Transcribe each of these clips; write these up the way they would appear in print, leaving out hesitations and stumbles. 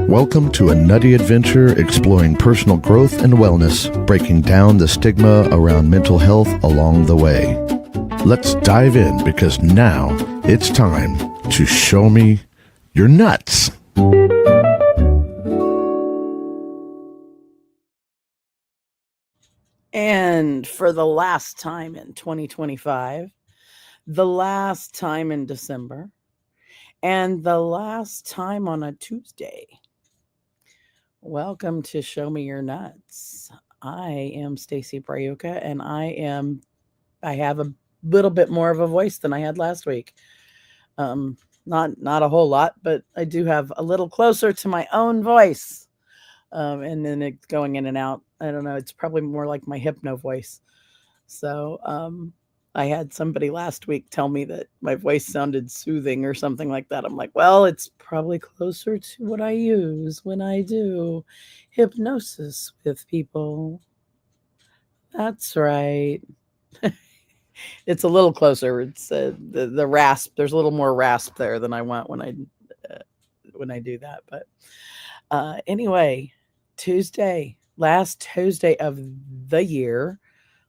Welcome to a nutty adventure exploring personal growth and wellness, breaking down the stigma around mental health along the way. Let's dive in because now it's time to show me your nuts. And for the last time in 2025, the last time in December, and the last time on a Tuesday, welcome to Show Me Your Nuts. I am Stacy Braiuca, and I have a little bit more of a voice than I had last week. Not a whole lot, but I do have a little closer to my own voice. And then it's going in and out. I don't know. It's probably more like my hypno voice. So I had somebody last week tell me that my voice sounded soothing or something like that. I'm like, well, it's probably closer to what I use when I do hypnosis with people. That's right. It's a little closer. It's the rasp. There's a little more rasp there than I want when I do that. But anyway, Tuesday, last Tuesday of the year,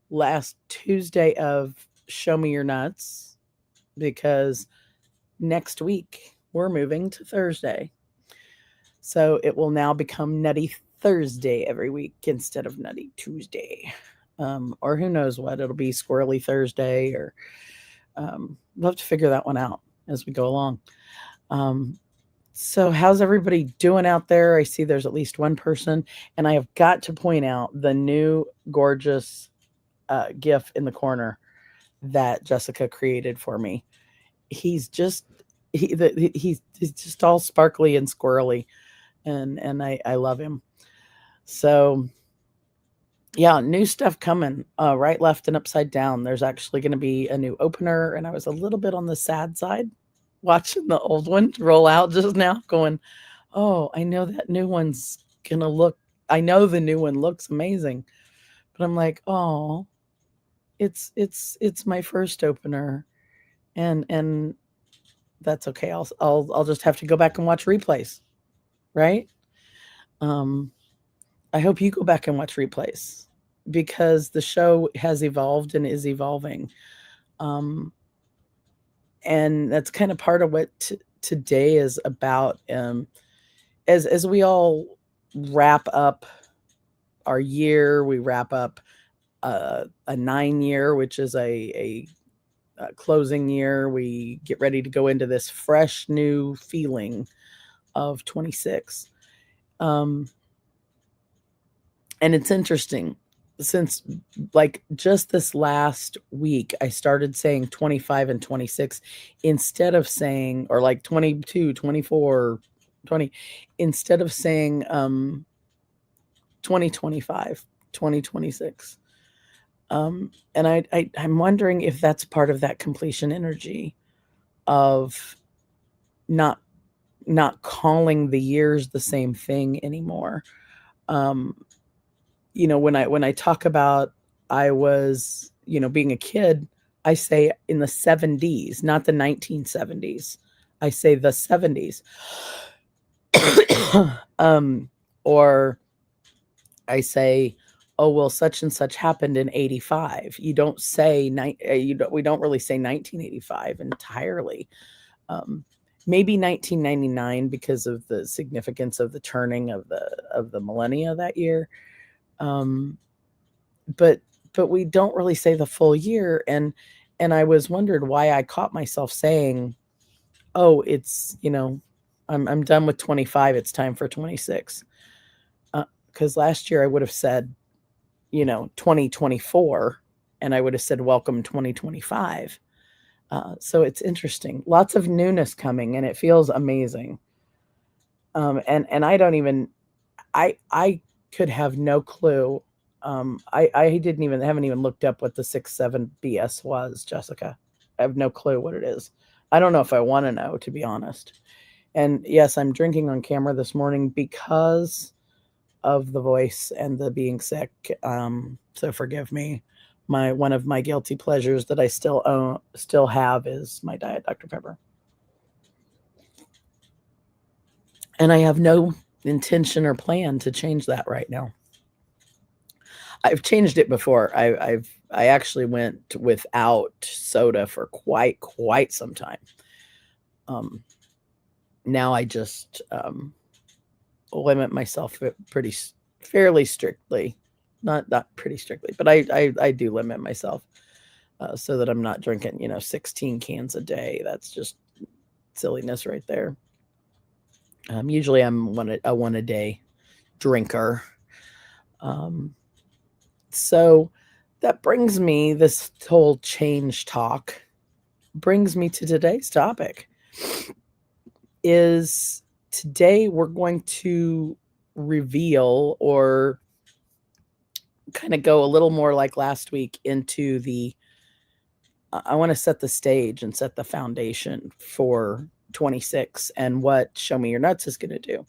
last Tuesday of Show Me Your Nuts, because next week we're moving to Thursday. So it will now become Nutty Thursday every week instead of Nutty Tuesday. Or who knows what, it'll be Squirrely Thursday, or we'll have to figure that one out as we go along. So how's everybody doing out there? I see there's at least one person, and I have got to point out the new gorgeous GIF in the corner that Jessica created for me. He's just he's just all sparkly and squirrely, and I love him. So yeah, new stuff coming, right, left, and upside down. There's actually going to be a new opener, and I was a little bit on the sad side watching the old one roll out just now, going, oh, I know that new one's going to look, I know the new one looks amazing, but I'm like, oh, it's my first opener, and that's okay. I'll just have to go back and watch replays, right? I hope you go back and watch replays, because the show has evolved and is evolving. And that's kind of part of what today is about. As we all wrap up our year, we wrap up a 9-year, which is a closing year. We get ready to go into this fresh new feeling of 26. And it's interesting, since like just this last week, I started saying 25 and 26 instead of saying, or like 22, 24, 20, instead of saying 2025, 2026. And I'm wondering if that's part of that completion energy of not calling the years the same thing anymore. When I talk about I was, being a kid, I say in the 70s, not the 1970s. I say the 70s. Or I say, oh, well, such and such happened in 85. You don't say, we don't really say 1985 entirely. Maybe 1999 because of the significance of the turning of the millennia that year. but we don't really say the full year. And I was wondered why I caught myself saying, oh, it's, I'm done with 25, it's time for 26. Because last year I would have said, 2024, and I would have said welcome 2025. So it's interesting, lots of newness coming, and it feels amazing. And I don't even, I could have no clue. I didn't even haven't even looked up what the 6-7 BS was, Jessica. I have no clue what it is. I don't know if I want to know, to be honest. And yes, I'm drinking on camera this morning because of the voice and the being sick. So forgive me. One of my guilty pleasures that I still have is my Diet Dr. Pepper. And I have no intention or plan to change that right now. I've changed it before. I actually went without soda for quite some time. Now I just limit myself fairly strictly, not pretty strictly, but I do limit myself so that I'm not drinking 16 cans a day. That's just silliness right there. Usually I'm a one a day drinker. So that brings me, this whole change talk brings me to today's topic. Is today we're going to reveal, or kind of go a little more like last week into I want to set the stage and set the foundation for 26 and what Show Me Your Nuts is going to do.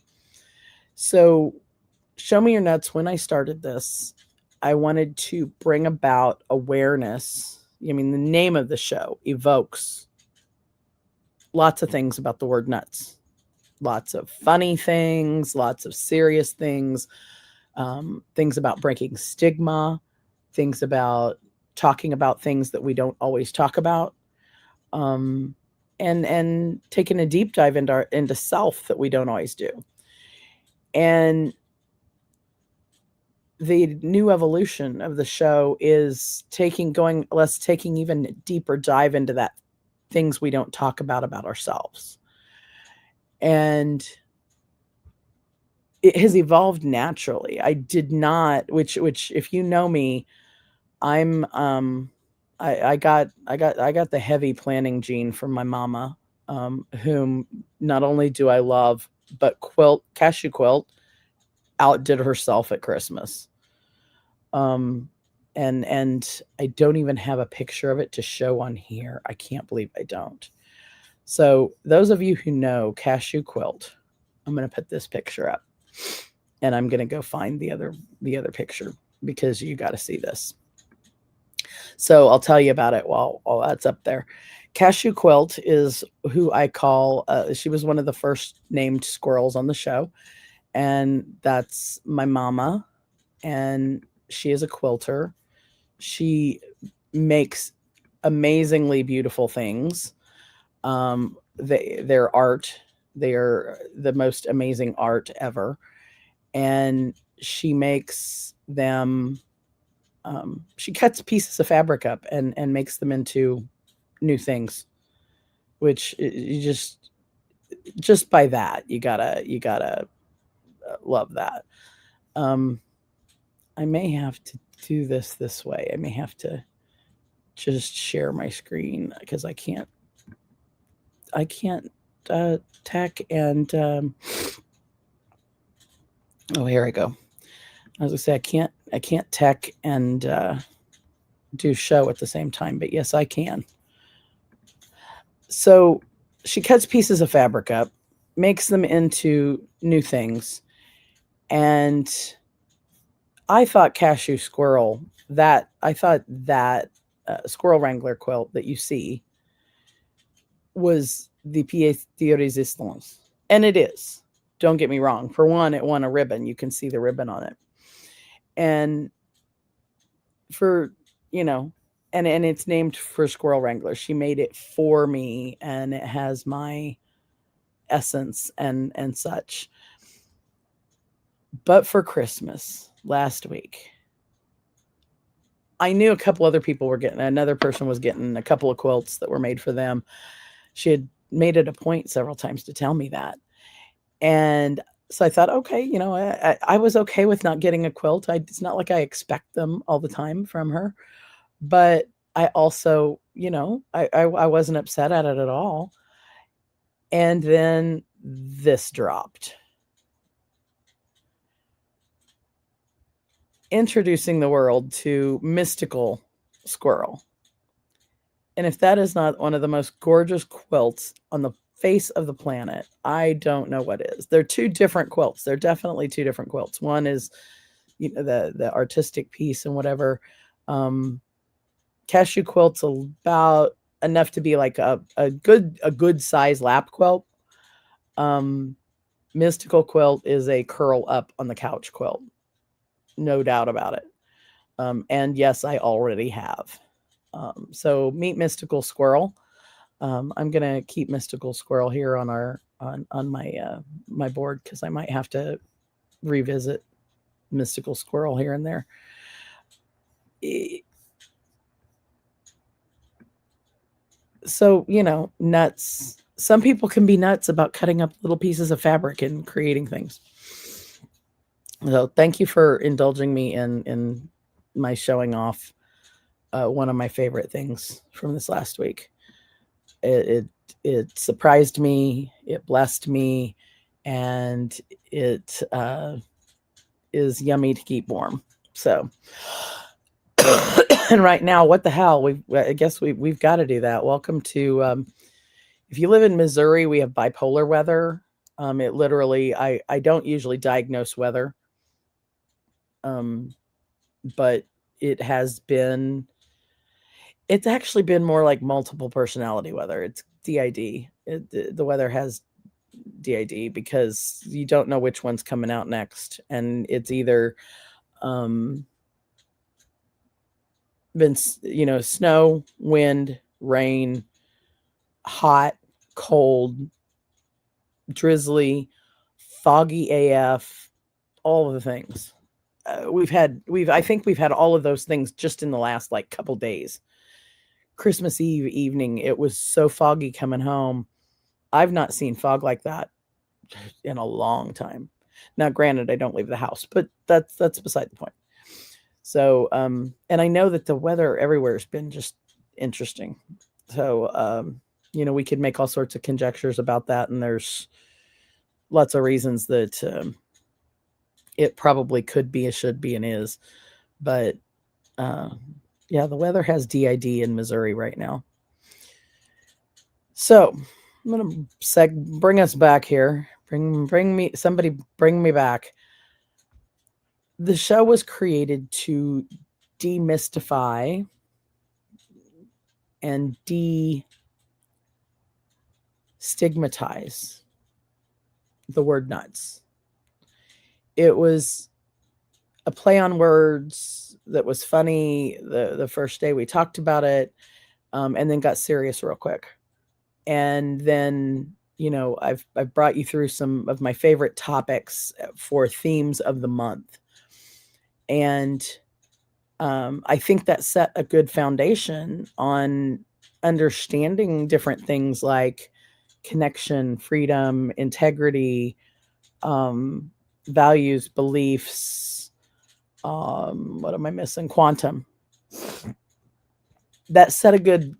So Show Me Your Nuts, when I started this, I wanted to bring about awareness. I mean, the name of the show evokes lots of things about the word nuts. Lots of funny things, lots of serious things, things about breaking stigma, things about talking about things that we don't always talk about, and taking a deep dive into self that we don't always do. And the new evolution of the show is let's taking even deeper dive into that things we don't talk about ourselves. And it has evolved naturally. I did not, which if you know me, I'm I got the heavy planning gene from my mama, whom not only do I love, but cashew quilt outdid herself at Christmas. And I don't even have a picture of it to show on here. I can't believe I don't. So those of you who know cashew quilt, I'm going to put this picture up, and I'm going to go find the other picture because you got to see this. So I'll tell you about it while that's up there. Cashew Quilt is who I call, she was one of the first named squirrels on the show. And that's my mama. And she is a quilter. She makes amazingly beautiful things. Their art, they are the most amazing art ever. And she makes them, she cuts pieces of fabric up and makes them into new things, which you just by that, you gotta love that. I may have to do this way. I may have to just share my screen because I can't tech and oh, here I go. I was gonna say I can't tech and do show at the same time, but yes, I can. So she cuts pieces of fabric up, makes them into new things, and I thought cashew squirrel, that squirrel wrangler quilt that you see was the pièce de résistance. And it is. Don't get me wrong. For one, it won a ribbon. You can see the ribbon on it. And for, and it's named for Squirrel Wrangler. She made it for me, and it has my essence and such. But for Christmas last week, I knew a couple other people were getting, another person was getting a couple of quilts that were made for them. She had made it a point several times to tell me that. And so I thought, okay, I was okay with not getting a quilt. It's not like I expect them all the time from her, but I also, I wasn't upset at it at all. And then this dropped. Introducing the world to Mystical Squirrel. And if that is not one of the most gorgeous quilts on the face of the planet, I don't know what is. They're two different quilts. They're definitely two different quilts. One is, the artistic piece and whatever. Cashew quilt's about enough to be like a good size lap quilt. Mystical quilt is a curl up on the couch quilt. No doubt about it. And yes, I already have. So meet Mystical Squirrel. I'm gonna keep Mystical Squirrel here on my board because I might have to revisit Mystical Squirrel here and there. So, nuts. Some people can be nuts about cutting up little pieces of fabric and creating things. So thank you for indulging me in my showing off one of my favorite things from this last week. It surprised me, it blessed me, and it is yummy to keep warm. So, and right now, what the hell? I guess we've got to do that. Welcome to, if you live in Missouri, we have bipolar weather. It literally, I don't usually diagnose weather, but it's actually been more like multiple personality weather. It's DID. The weather has DID because you don't know which one's coming out next. And it's either been, snow, wind, rain, hot, cold, drizzly, foggy AF, all of the things. I think we've had all of those things just in the last like couple days. Christmas Eve evening, it was so foggy coming home. I've not seen fog like that in a long time. Now, granted, I don't leave the house, but that's beside the point. So, and I know that the weather everywhere has been just interesting. So, we could make all sorts of conjectures about that, and there's lots of reasons that it probably could be, should be, and is. But yeah, the weather has DID in Missouri right now. So I'm going to bring us back here. Bring me back. The show was created to demystify and destigmatize the word nuts. It was a play on words that was funny the first day we talked about it, and then got serious real quick. And then, I've brought you through some of my favorite topics for themes of the month. And I think that set a good foundation on understanding different things like connection, freedom, integrity, values, beliefs. What am I missing? Quantum. That set a good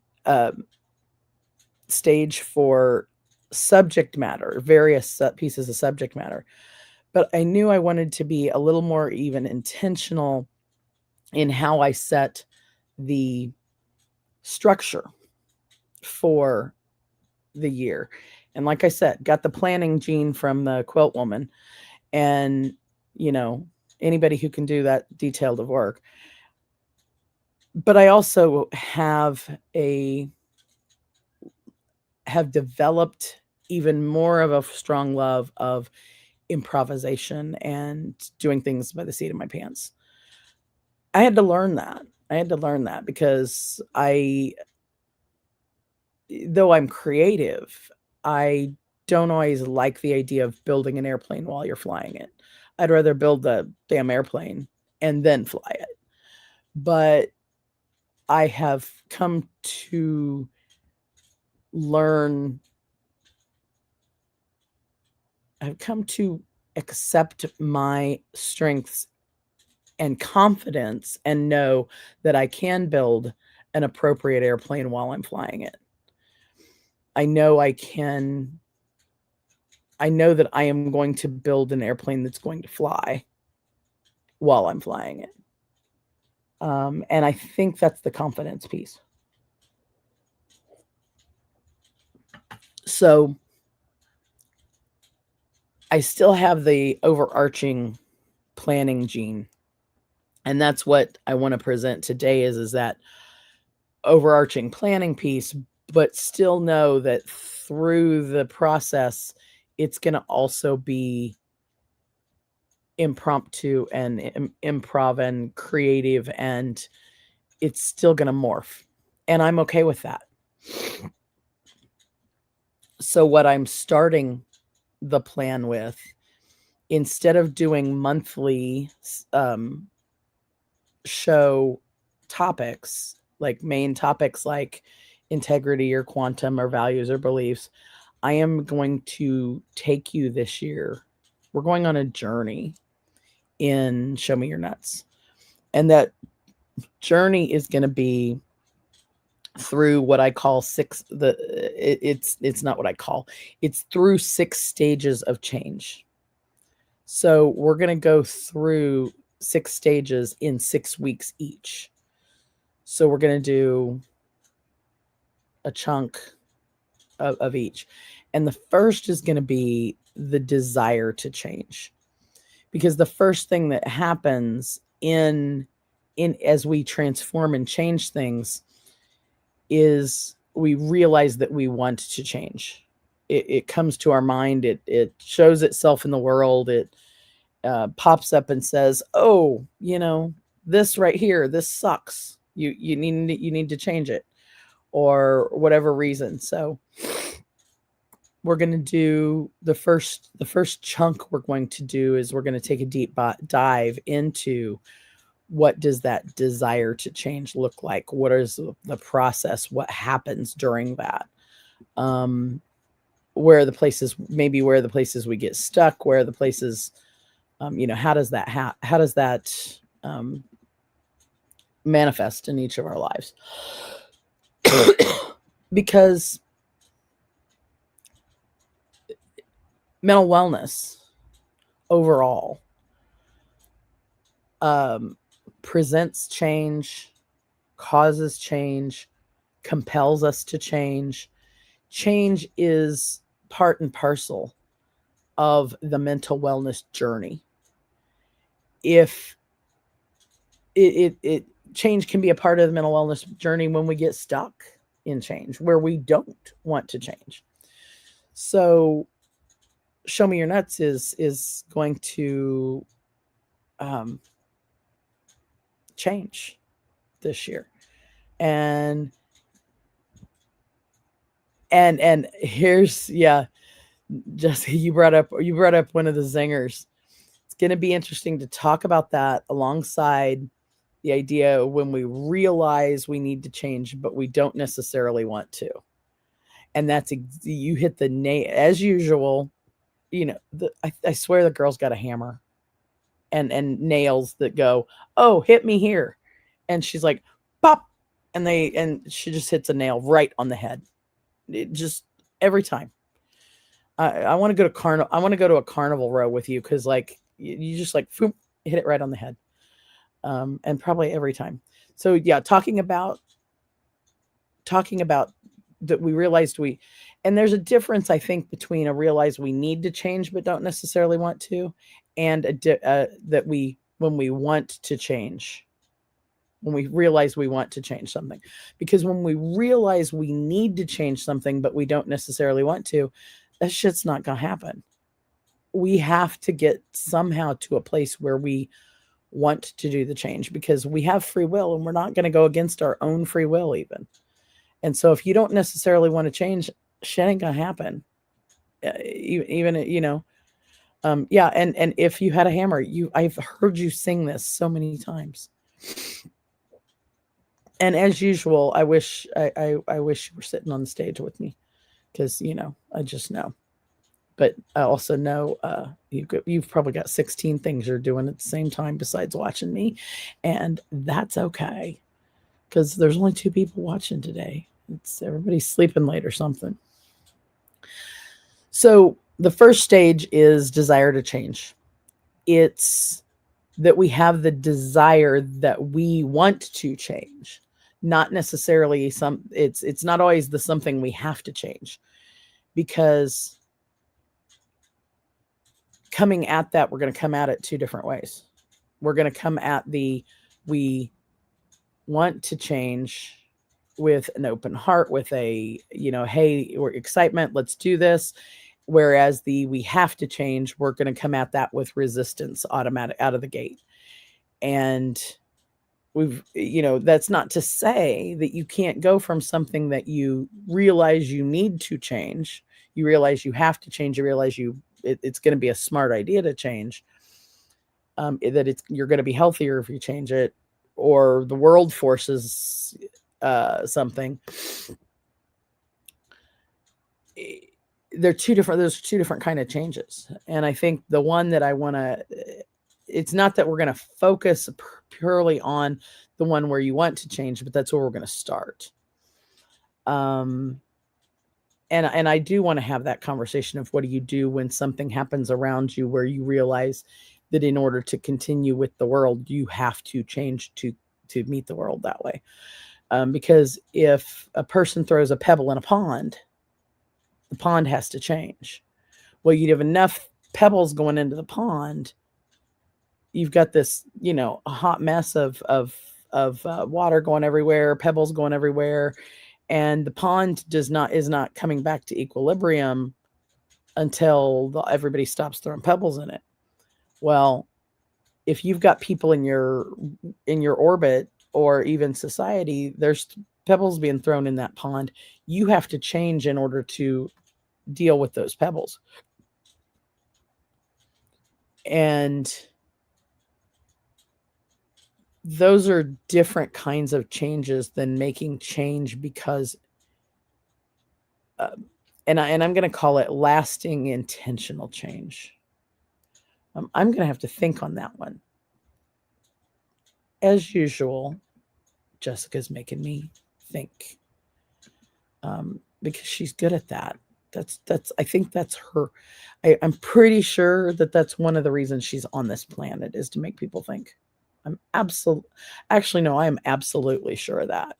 stage for subject matter, various pieces of subject matter. But I knew I wanted to be a little more even intentional in how I set the structure for the year. And like I said, got the planning gene from the quilt woman, and anybody who can do that detailed of work. But I also have developed even more of a strong love of improvisation and doing things by the seat of my pants. I had to learn that because though I'm creative, I don't always like the idea of building an airplane while you're flying it. I'd rather build the damn airplane and then fly it. But I have come to learn, I've come to accept my strengths and confidence and know that I can build an appropriate airplane while I'm flying it. I know I can, I know that I am going to build an airplane that's going to fly while I'm flying it. And I think that's the confidence piece. So I still have the overarching planning gene. And that's what I want to present today is that overarching planning piece, but still know that through the process, it's going to also be impromptu and improv and creative, and it's still going to morph. And I'm okay with that. So what I'm starting the plan with, instead of doing monthly show topics, like main topics like integrity or quantum or values or beliefs, I am going to take you this year. We're going on a journey in Show Me Your Nuts. And that journey is going to be through what I call it's not what I call, it's through 6 stages of change. So we're going to go through 6 stages in 6 weeks each. So we're going to do a chunk of each. And the first is going to be the desire to change. Because the first thing that happens in as we transform and change things is we realize that we want to change. It comes to our mind. It shows itself in the world. It pops up and says, "Oh, this right here, this sucks. You need to change it," or whatever reason. So we're going to do the first chunk we're going to do is we're going to take a deep dive into what does that desire to change look like? What is the process? What happens during that? Where are the places, maybe where are the places we get stuck? Where are the places, how does that manifest in each of our lives? Because mental wellness overall presents change, causes change, compels us to change. Change is part and parcel of the mental wellness journey. If it change can be a part of the mental wellness journey when we get stuck in change, where we don't want to change. So Show Me Your Nuts is going to change this year. And here's, Jesse, you brought up one of the zingers. It's going to be interesting to talk about that alongside the idea when we realize we need to change, but we don't necessarily want to. And that's, you hit the nail as usual. I swear the girl's got a hammer and nails that go, "Oh, hit me here." And she's like, "Pop." And she just hits a nail right on the head. It just every time. I want to go to I want to go to a carnival row with you. Cause like you just like, boom, hit it right on the head. And probably every time. So yeah, talking about that we realized and there's a difference, I think, between a realize we need to change but don't necessarily want to, and that when we want to change, when we realize we want to change something. Because when we realize we need to change something but we don't necessarily want to, that shit's not going to happen. We have to get somehow to a place where we want to do the change, because we have free will and we're not going to go against our own free will even. And so if you don't necessarily want to change, shit ain't gonna happen. Even and if you had a hammer, I've heard you sing this so many times. And as usual, I wish I wish you were sitting on the stage with me, because I just know. But I also know you've probably got 16 things you're doing at the same time besides watching me, and that's okay, because there's only 2 people watching today. It's everybody's sleeping late or something. So the first stage is desire to change. It's that we have the desire that we want to change, not necessarily it's not always the something we have to change, because coming at that, we're going to come at it 2 different ways. We're going to come at we want to change with an open heart, with a, hey, we're excitement, let's do this. Whereas we have to change, we're going to come at that with resistance automatic out of the gate. And that's not to say that you can't go from something that you realize you need to change, you realize you have to change, you realize it's going to be a smart idea to change, that you're going to be healthier if you change it, or the world forces something. There's 2 different kind of changes. And I think the one that I want to, it's not that we're going to focus purely on the one where you want to change, but that's where we're going to start. And I do want to have that conversation of what do you do when something happens around you where you realize that in order to continue with the world, you have to change to meet the world that way. Because if a person throws a pebble in a pond, the pond has to change. Well, you'd have enough pebbles going into the pond, you've got this, a hot mess of water going everywhere, pebbles going everywhere, and the pond is not coming back to equilibrium until everybody stops throwing pebbles in it. Well, if you've got people in your orbit, or even society, there's pebbles being thrown in that pond. You have to change in order to deal with those pebbles. And those are different kinds of changes than making change because, and I'm going to call it lasting intentional change. I'm going to have to think on that one. As usual, Jessica's making me think, because she's good at that. I think that's her. I'm pretty sure that's one of the reasons she's on this planet, is to make people think. I am absolutely sure of that.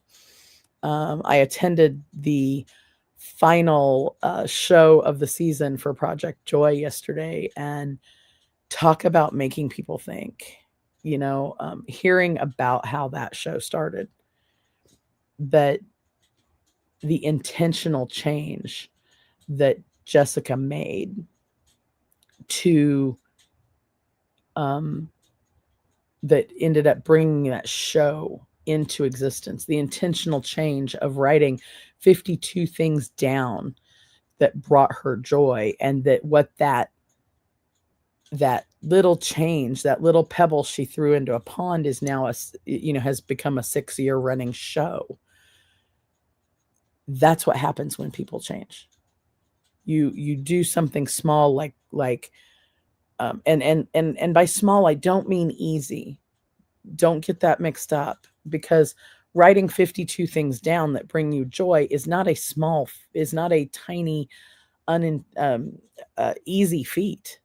I attended the final show of the season for Project Joy yesterday, and talk about making people think, hearing about how that show started, that the intentional change that Jessica made to, that ended up bringing that show into existence, the intentional change of writing 52 things down that brought her joy, and that that little change, that little pebble she threw into a pond is now has become a 6-year running show. That's what happens when people change. You do something small, and by small, I don't mean easy. Don't get that mixed up, because writing 52 things down that bring you joy is not a tiny, easy feat.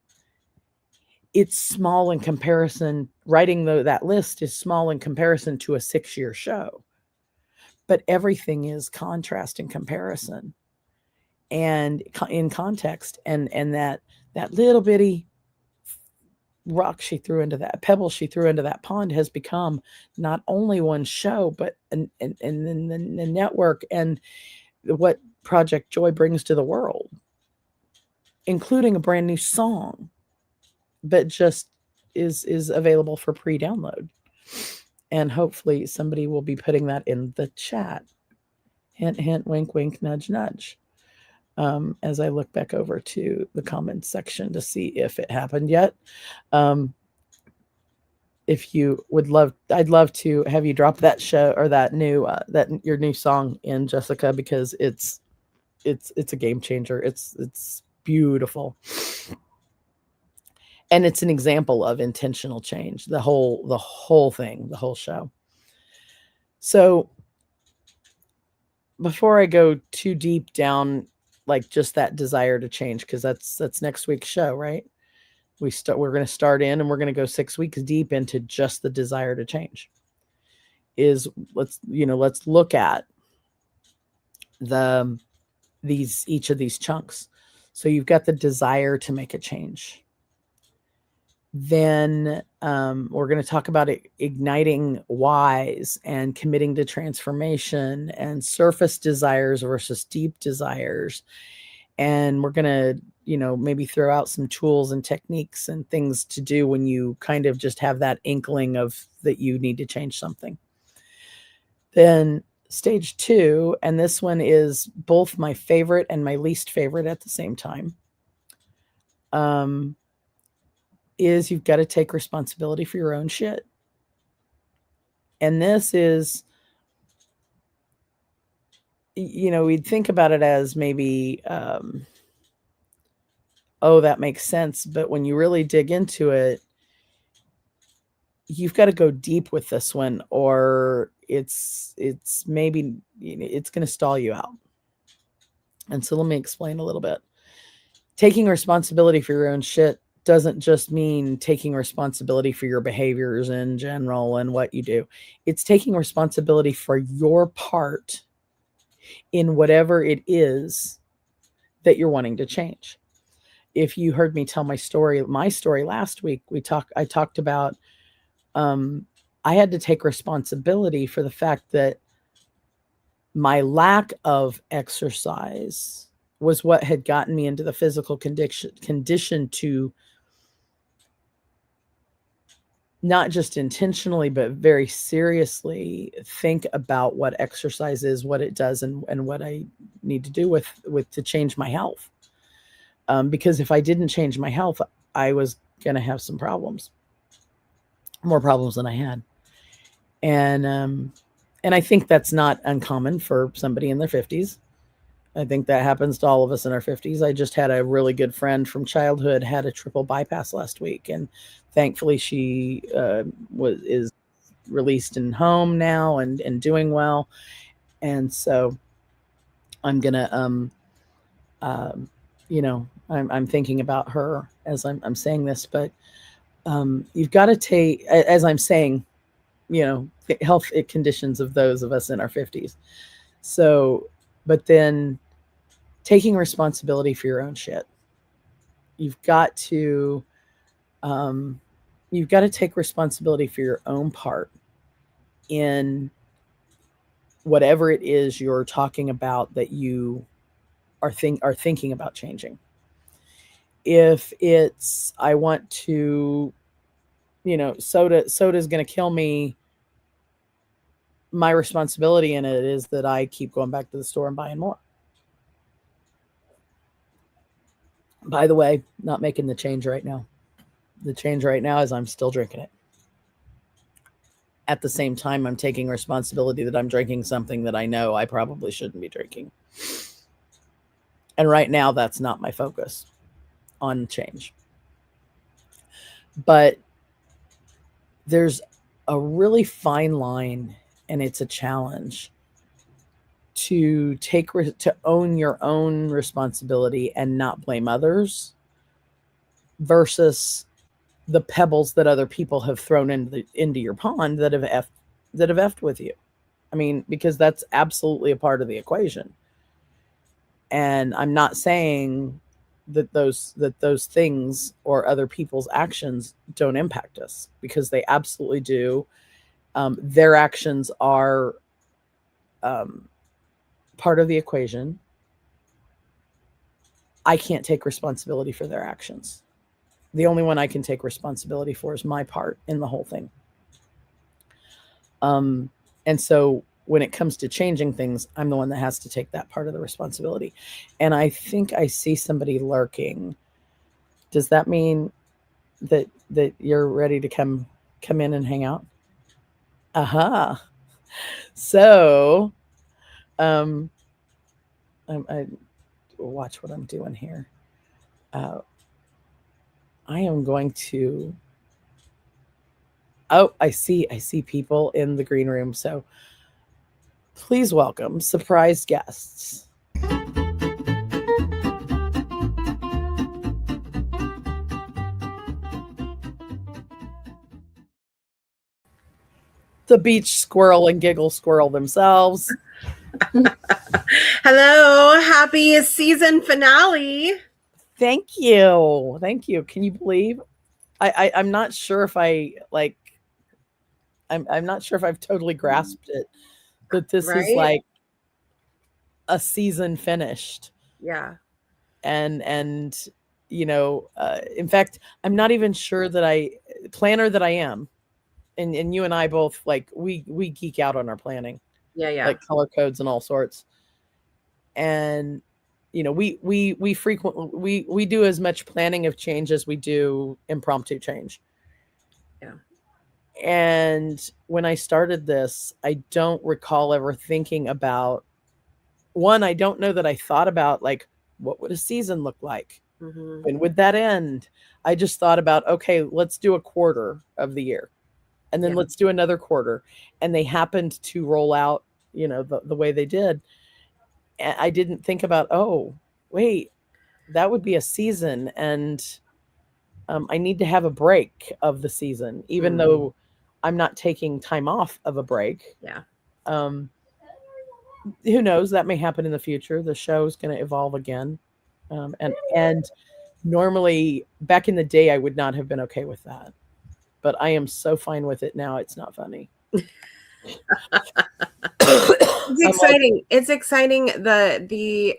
It's small in comparison. Writing that list is small in comparison to a 6-year show, but everything is contrast and comparison, and in context, and that little bitty rock she threw into that pebble she threw into that pond has become not only one show, but and then the network and what Project Joy brings to the world, including a brand new song that just is available for pre-download. And hopefully somebody will be putting that in the chat. Hint, hint, wink, wink, nudge, nudge. As I look back over to the comments section to see if it happened yet. if you would love, I'd love to have you drop that show or that new that your new song in, Jessica, because it's a game changer. It's beautiful. And it's an example of intentional change. The whole thing, the whole show. So before I go too deep down, like just that desire to change, because that's next week's show, right? We're going to start in, and we're going to go 6 weeks deep into just the desire to change. Is let's look at the these each of these chunks. So you've got the desire to make a change. Then we're going to talk about igniting whys and committing to transformation and surface desires versus deep desires. And we're going to, maybe throw out some tools and techniques and things to do when you kind of just have that inkling of that you need to change something. Then stage 2, and this one is both my favorite and my least favorite at the same time, is you've got to take responsibility for your own shit. And this is, we'd think about it as maybe, oh, that makes sense. But when you really dig into it, you've got to go deep with this one, or it's maybe it's going to stall you out. And so let me explain a little bit. Taking responsibility for your own shit doesn't just mean taking responsibility for your behaviors in general and what you do. It's taking responsibility for your part in whatever it is that you're wanting to change. If you heard me tell my story last week, I talked about I had to take responsibility for the fact that my lack of exercise was what had gotten me into the physical condition to not just intentionally, but very seriously think about what exercise is, what it does, and what I need to do with to change my health. Because if I didn't change my health, I was going to have some problems, more problems than I had. And I think that's not uncommon for somebody in their 50s. I think that happens to all of us in our 50s. I just had a really good friend from childhood had a triple bypass last week, and thankfully she is released and home now and doing well. And so I'm gonna I'm thinking about her as I'm saying this, but you've got to take, as I'm saying, health conditions of those of us in our 50s. So, but then taking responsibility for your own shit. You've got to take responsibility for your own part in whatever it is you're talking about that you are thinking about changing. If it's, I want to, soda is going to kill me, my responsibility in it is that I keep going back to the store and buying more. By the way, not making the change right now. The change right now is I'm still drinking it. At the same time, I'm taking responsibility that I'm drinking something that I know I probably shouldn't be drinking. And right now, that's not my focus on change. But there's a really fine line, and it's a challenge to own your own responsibility and not blame others versus the pebbles that other people have thrown into your pond that have effed with you. I mean, because that's absolutely a part of the equation. And I'm not saying that those things or other people's actions don't impact us, because they absolutely do. Their actions are part of the equation. I can't take responsibility for their actions. The only one I can take responsibility for is my part in the whole thing. And so when it comes to changing things, I'm the one that has to take that part of the responsibility. And I think I see somebody lurking. Does that mean that you're ready to come come in and hang out. Aha. So, um, I watch what I'm doing here. Uh, I am going to. Oh, I see people in the green room. So please welcome surprise guests. The beach squirrel and giggle squirrel themselves. Hello, happy season finale. Thank you. Thank you. Can you believe I'm not sure if I like I'm not sure if I've totally grasped it that this is Right? like a season finished. Yeah. And in fact, I'm not even sure that I planner that I am. And you and I both like we geek out on our planning. Yeah. Like color codes and all sorts. And we frequently we do as much planning of change as we do impromptu change. Yeah. And when I started this, I don't recall ever thinking about one. I don't know that I thought about like what would a season look like? Mm-hmm. When would that end? I just thought about, okay, let's do a quarter of the year and then let's do another quarter. And they happened to roll out, the way they did. And I didn't think about, oh, wait, that would be a season. And I need to have a break of the season, even though I'm not taking time off of a break. Yeah. Who knows? That may happen in the future. The show is going to evolve again. And normally back in the day, I would not have been okay with that, but I am so fine with it now. It's not funny. It's exciting. It's exciting. The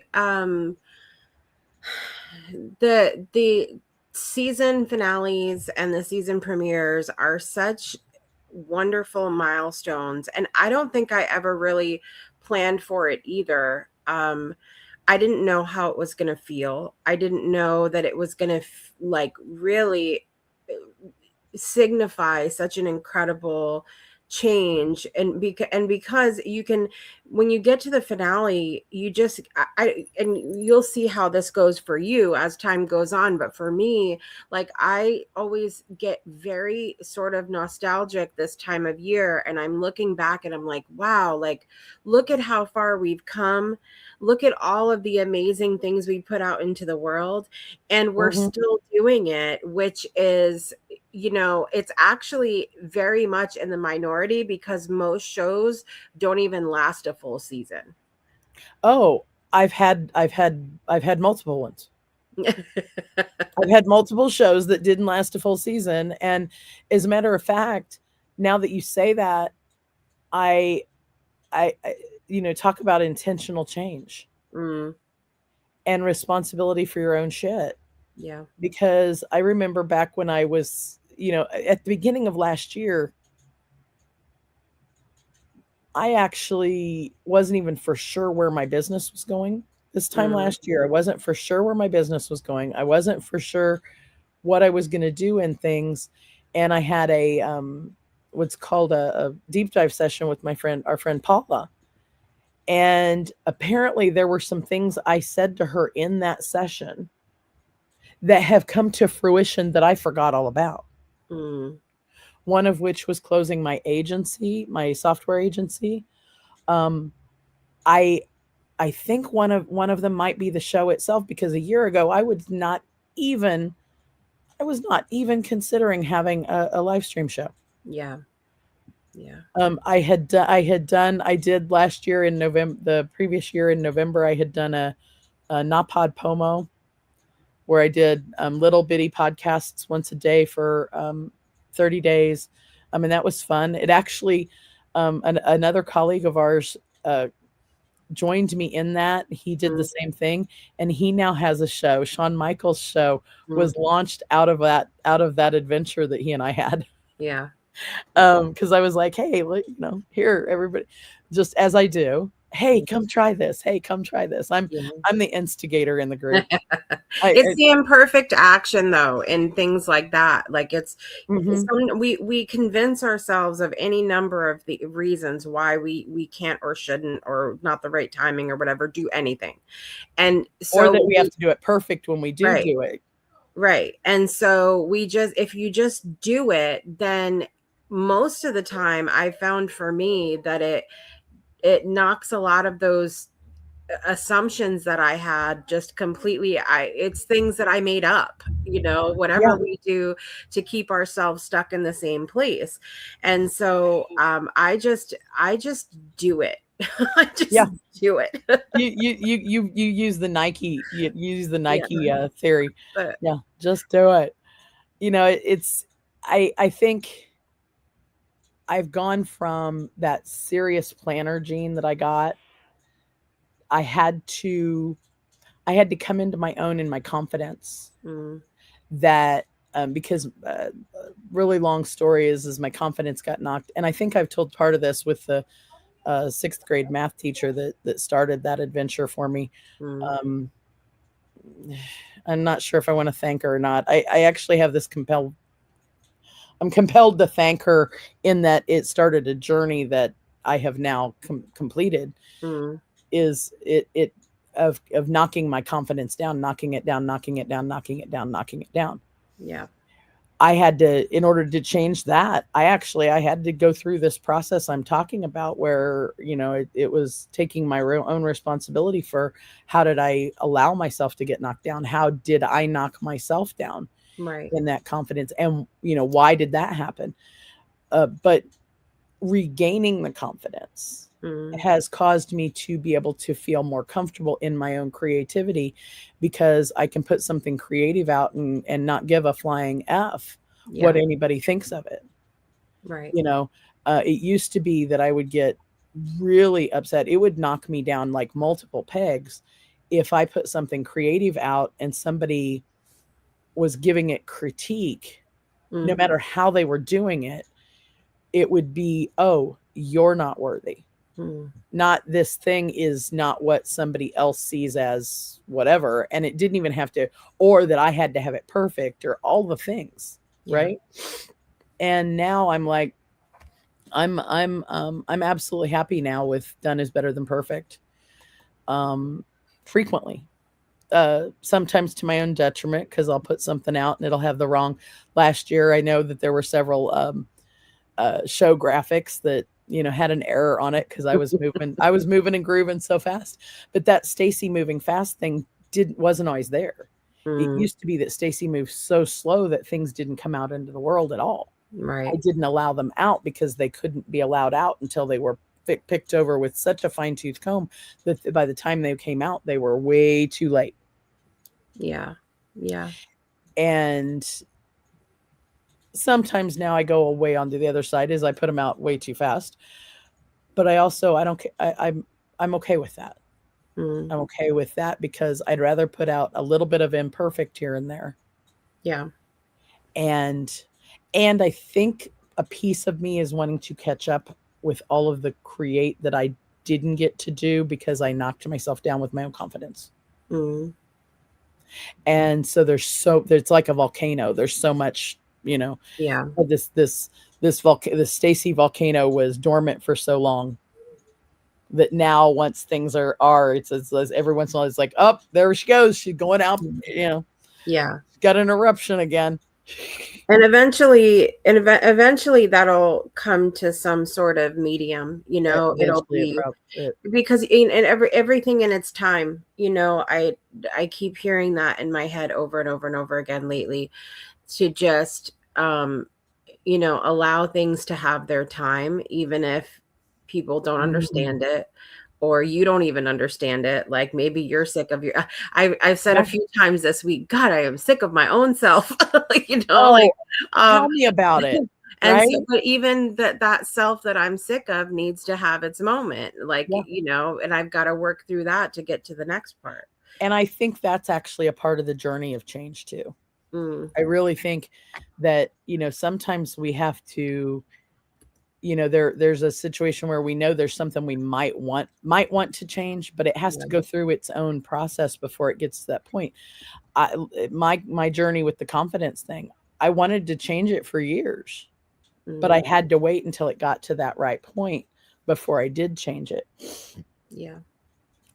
season finales and the season premieres are such wonderful milestones, and I don't think I ever really planned for it either. I didn't know how it was going to feel. I didn't know that it was going to like really signify such an incredible change. And because you can, when you get to the finale, you just and you'll see how this goes for you as time goes on, but for me, like, I always get very sort of nostalgic this time of year, and I'm looking back and I'm like, wow, like, look at how far we've come, look at all of the amazing things we put out into the world, and we're still doing it, which is, it's actually very much in the minority because most shows don't even last a full season. Oh, I've had multiple ones. I've had multiple shows that didn't last a full season. And as a matter of fact, now that you say that, I talk about intentional change and responsibility for your own shit. Yeah. Because I remember back when I was, at the beginning of last year, I actually wasn't even for sure where my business was going. This time last year, I wasn't for sure where my business was going. I wasn't for sure what I was going to do in things. And I had a what's called a deep dive session with our friend Paula. And apparently there were some things I said to her in that session that have come to fruition that I forgot all about. One of which was closing my agency, my software agency. I think one of them might be the show itself, because a year ago I was not even considering having a live stream show. Yeah. Yeah. I did last year in November, the previous year in November, I had done a Napod Pomo, where I did little bitty podcasts once a day for 30 days. And that was fun. It actually, another colleague of ours joined me in that. He did the same thing, and he now has a show. Shawn Michaels' show was launched out of that adventure that he and I had. Yeah. Because I was like, hey, here, everybody, just as I do. Hey, come try this. Hey, come try this. I'm Yeah. I'm the instigator in the group. I, It's the imperfect action though, and things like that. Like mhm. we convince ourselves of any number of the reasons why we can't or shouldn't or not the right timing or whatever do anything. And Or so that we have to do it perfect when we do right, do it. right. And so we just if you just do it, then most of the time I found for me that it knocks a lot of those assumptions that I had just completely it's things that I made up, Yeah. whatever we do to keep ourselves stuck in the same place. And so I just do it. I just Yeah. do it. You use the Yeah. Nike theory. But Yeah, just do it. It's I think I've gone from that serious planner gene that I got. I had to I had to come into my own in my confidence mm, that because really long story is my confidence got knocked, and I think I've told part of this with the sixth grade math teacher that started that adventure for me. mm, Um, I'm not sure if I want to thank her or not. I actually have this I'm compelled to thank her in that it started a journey that I have now completed. mm, Is it of knocking my confidence down, knocking it down, knocking it down, knocking it down, knocking it down. yeah. I had to, in order to change that, I had to go through this process I'm talking about where, it was taking my own responsibility for how did I allow myself to get knocked down? How did I knock myself down Right. in that confidence? And, why did that happen? But regaining the confidence Mm, has caused me to be able to feel more comfortable in my own creativity because I can put something creative out and not give a flying F what yeah. anybody thinks of it. Right. You know, it used to be that I would get really upset. It would knock me down like multiple pegs if I put something creative out and somebody was giving it critique, no Mm, matter how they were doing it. It would be, oh, you're not worthy. mm, Not this thing is not what somebody else sees as whatever. And it didn't even have to, or that I had to have it perfect or all the things. yeah. Right. And now I'm like, I'm absolutely happy now with done is better than perfect. Frequently. Sometimes to my own detriment because I'll put something out and it'll have the wrong. Last year, I know that there were several show graphics that had an error on it because I was moving and grooving so fast. But that Stacy moving fast thing wasn't always there. It Mm, used to be that Stacy moved so slow that things didn't come out into the world at all. I right. didn't allow them out because they couldn't be allowed out until they were picked over with such a fine tooth comb that by the time they came out, they were way too late. Yeah. Yeah. And sometimes now I go away onto the other side is I put them out way too fast. But I don't I'm okay with that. Mm, I'm okay with that because I'd rather put out a little bit of imperfect here and there. yeah. And and I think a piece of me is wanting to catch up with all of the create that I didn't get to do because I knocked myself down with my own confidence. Mm, And so there's like a volcano. There's so much, yeah. this Stacy volcano was dormant for so long that now once things are it's every once in a while it's like, oh, there she goes, she's going out, Yeah. got an eruption again. And eventually that'll come to some sort of medium, it'll Eventually be it because everything in its time, I keep hearing that in my head over and over and over again lately to just allow things to have their time, even if people don't mm, understand it or you don't even understand it. Like maybe you're sick of your, I've said a yeah. few times this week, God, I am sick of my own self, like, Oh, um, tell me about it. and Right. so, but even that self that I'm sick of needs to have its moment, like, Yeah. and I've got to work through that to get to the next part. And I think that's actually a part of the journey of change too. Mm, I really think that sometimes we have to there's a situation where we know there's something we might want to change, but it has to go through its own process before it gets to that point. My journey with the confidence thing, I wanted to change it for years, but I had to wait until it got to that right point before I did change it. Yeah.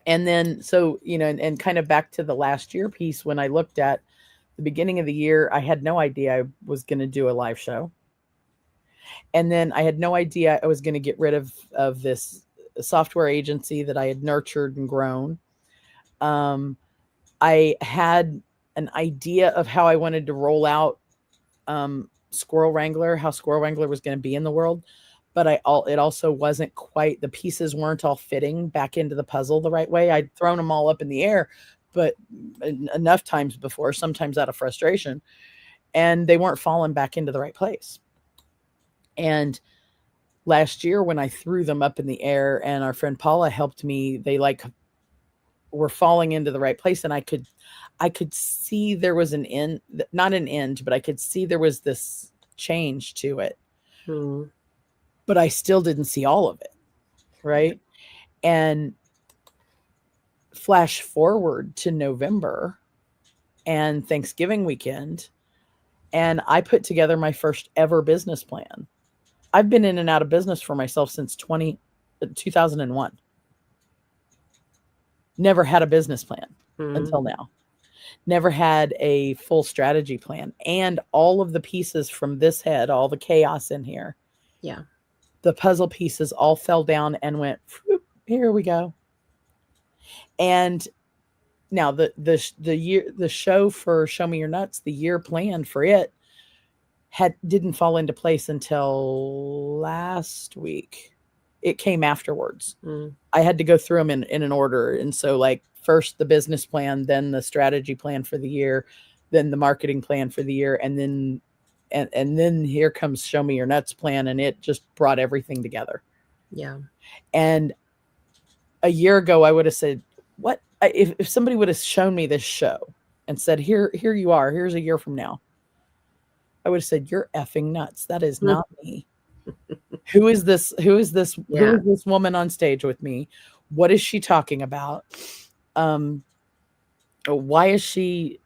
And then, so, and kind of back to the last year piece, when I looked at the beginning of the year, I had no idea I was going to do a live show. And then I had no idea I was going to get rid of this software agency that I had nurtured and grown. I had an idea of how I wanted to roll out Squirrel Wrangler, how Squirrel Wrangler was going to be in the world. But it also wasn't quite, the pieces weren't all fitting back into the puzzle the right way. I'd thrown them all up in the air, but enough times before, sometimes out of frustration, and they weren't falling back into the right place. And last year when I threw them up in the air and our friend Paula helped me, they were falling into the right place. And I could see there was an end, not an end, but I could see there was this change to it. But I still didn't see all of it. Right. And flash forward to November and Thanksgiving weekend, and I put together my first ever business plan. I've been in and out of business for myself since 2001. Never had a business plan until now. Never had a full strategy plan. And all of the pieces from this head, all the chaos in here. Yeah. The puzzle pieces all fell down and went, here we go. And now the show for Show Me Your Nuts, the year plan for it didn't fall into place until last week. It came afterwards. I had to go through them in an order. And so first the business plan, then the strategy plan for the year, then the marketing plan for the year. And then here comes Show Me Your Nuts plan. And it just brought everything together. Yeah. And a year ago, I would have said, what, if somebody would have shown me this show and said, here you are, here's a year from now, I would have said, you're effing nuts. That is not me. Who is this? Who is this woman on stage with me? What is she talking about? Why is she,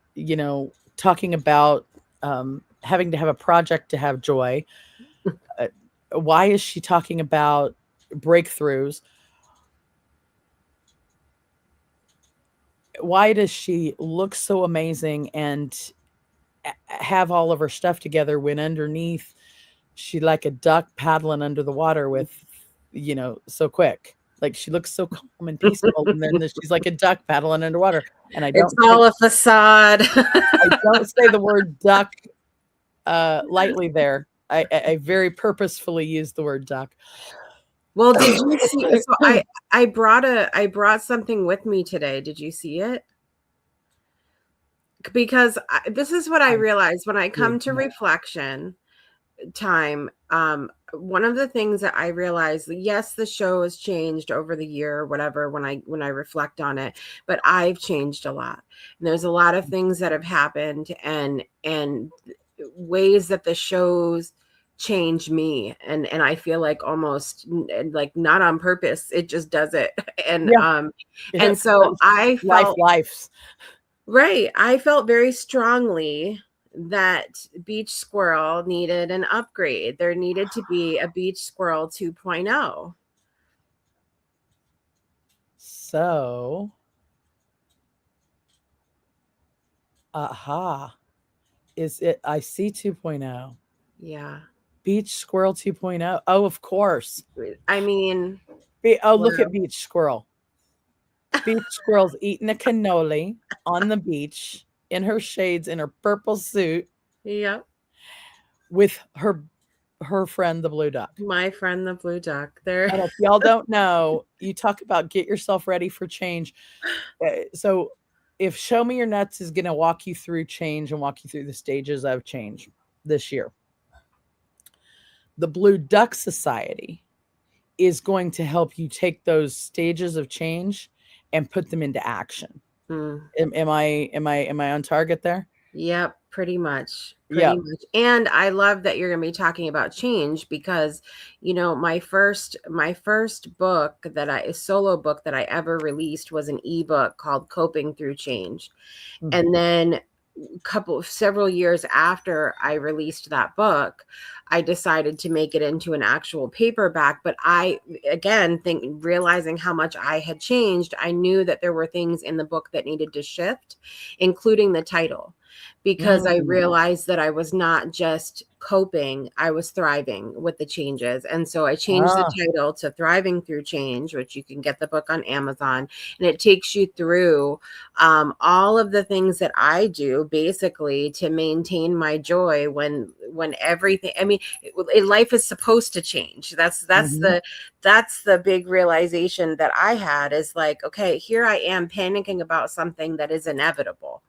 talking about having to have a project to have joy? Why is she talking about breakthroughs? Why does she look so amazing and have all of her stuff together when underneath she like a duck paddling under the water with, so quick? Like she looks so calm and peaceful, and then she's like a duck paddling underwater. And it's all a facade. I don't say the word duck lightly there. I very purposefully use the word duck. Well, did you see? So I brought something with me today. Did you see it? Because this is what I realized when I come to reflection time. One of the things that I realized, yes, the show has changed over the year, whatever, when I reflect on it, but I've changed a lot. And there's a lot of things that have happened and ways that the shows change me. And I feel like almost like not on purpose. It just does it. And, and so I felt lives. Right. I felt very strongly that Beach Squirrel needed an upgrade. There needed to be a Beach Squirrel 2.0. So, is it? I see 2.0. Yeah. Beach Squirrel 2.0. Oh, of course. I mean, look at Beach Squirrel. Beach Squirrel's eating a cannoli on the beach in her shades, in her purple suit. Yep. With her friend, the blue duck. My friend, the blue duck. There. And if y'all don't know, you talk about get yourself ready for change. So if Show Me Your Nuts is going to walk you through change and walk you through the stages of change this year, the Blue Duck Society is going to help you take those stages of change and put them into action. Am I on target there? Yep. Pretty much. Yeah. Pretty much. And I love that you're going to be talking about change because, you know, my first book that a solo book that I ever released was an ebook called Coping Through Change. Mhm. And then several years after I released that book, I decided to make it into an actual paperback. But I, again, realizing how much I had changed, I knew that there were things in the book that needed to shift, including the title, because I Mm. realized that I was not just coping, I was thriving with the changes. And so I changed the Ah. title to Thriving Through Change, which you can get the book on Amazon. And it takes you through all of the things that I do basically to maintain my joy when everything, I mean, life is supposed to change. That's Mhm. the big realization that I had, is like, okay, here I am panicking about something that is inevitable.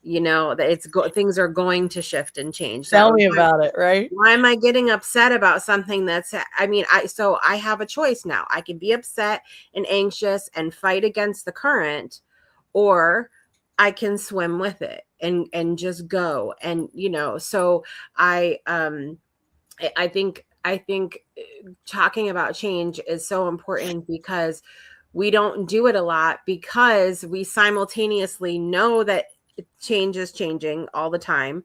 You know, that things are going to shift and change. Tell me about it, right? Why am I getting upset about something that's, I mean, I have a choice now. I can be upset and anxious and fight against the current, or I can swim with it and just go. And, you know, so I think talking about change is so important, because we don't do it a lot, because we simultaneously know that change is changing all the time,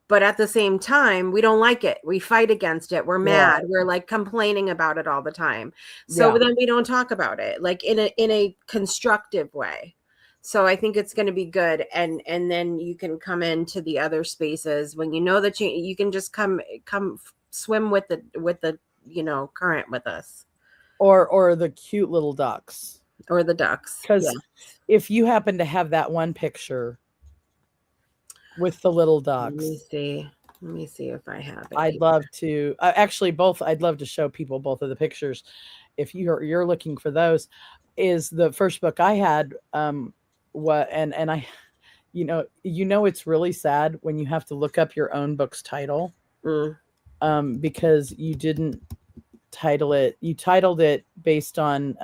but at the same time we don't like it, we fight against it, we're Yeah. mad, we're like complaining about it all the time. So Yeah. then we don't talk about it like in a constructive way. So I think it's going to be good, and then you can come into the other spaces when you know that you can just come swim with the current with us, Or the cute little ducks. or the ducks. Yeah. Because if you happen to have that one picture with the little Let me ducks, see. Let me see if I have it I'd here. love to actually both. I'd love to show people both of the pictures. If you're looking for those, is the first book I had. What and I, it's really sad when you have to look up your own book's title, Mm, because you didn't title it. You titled it based on.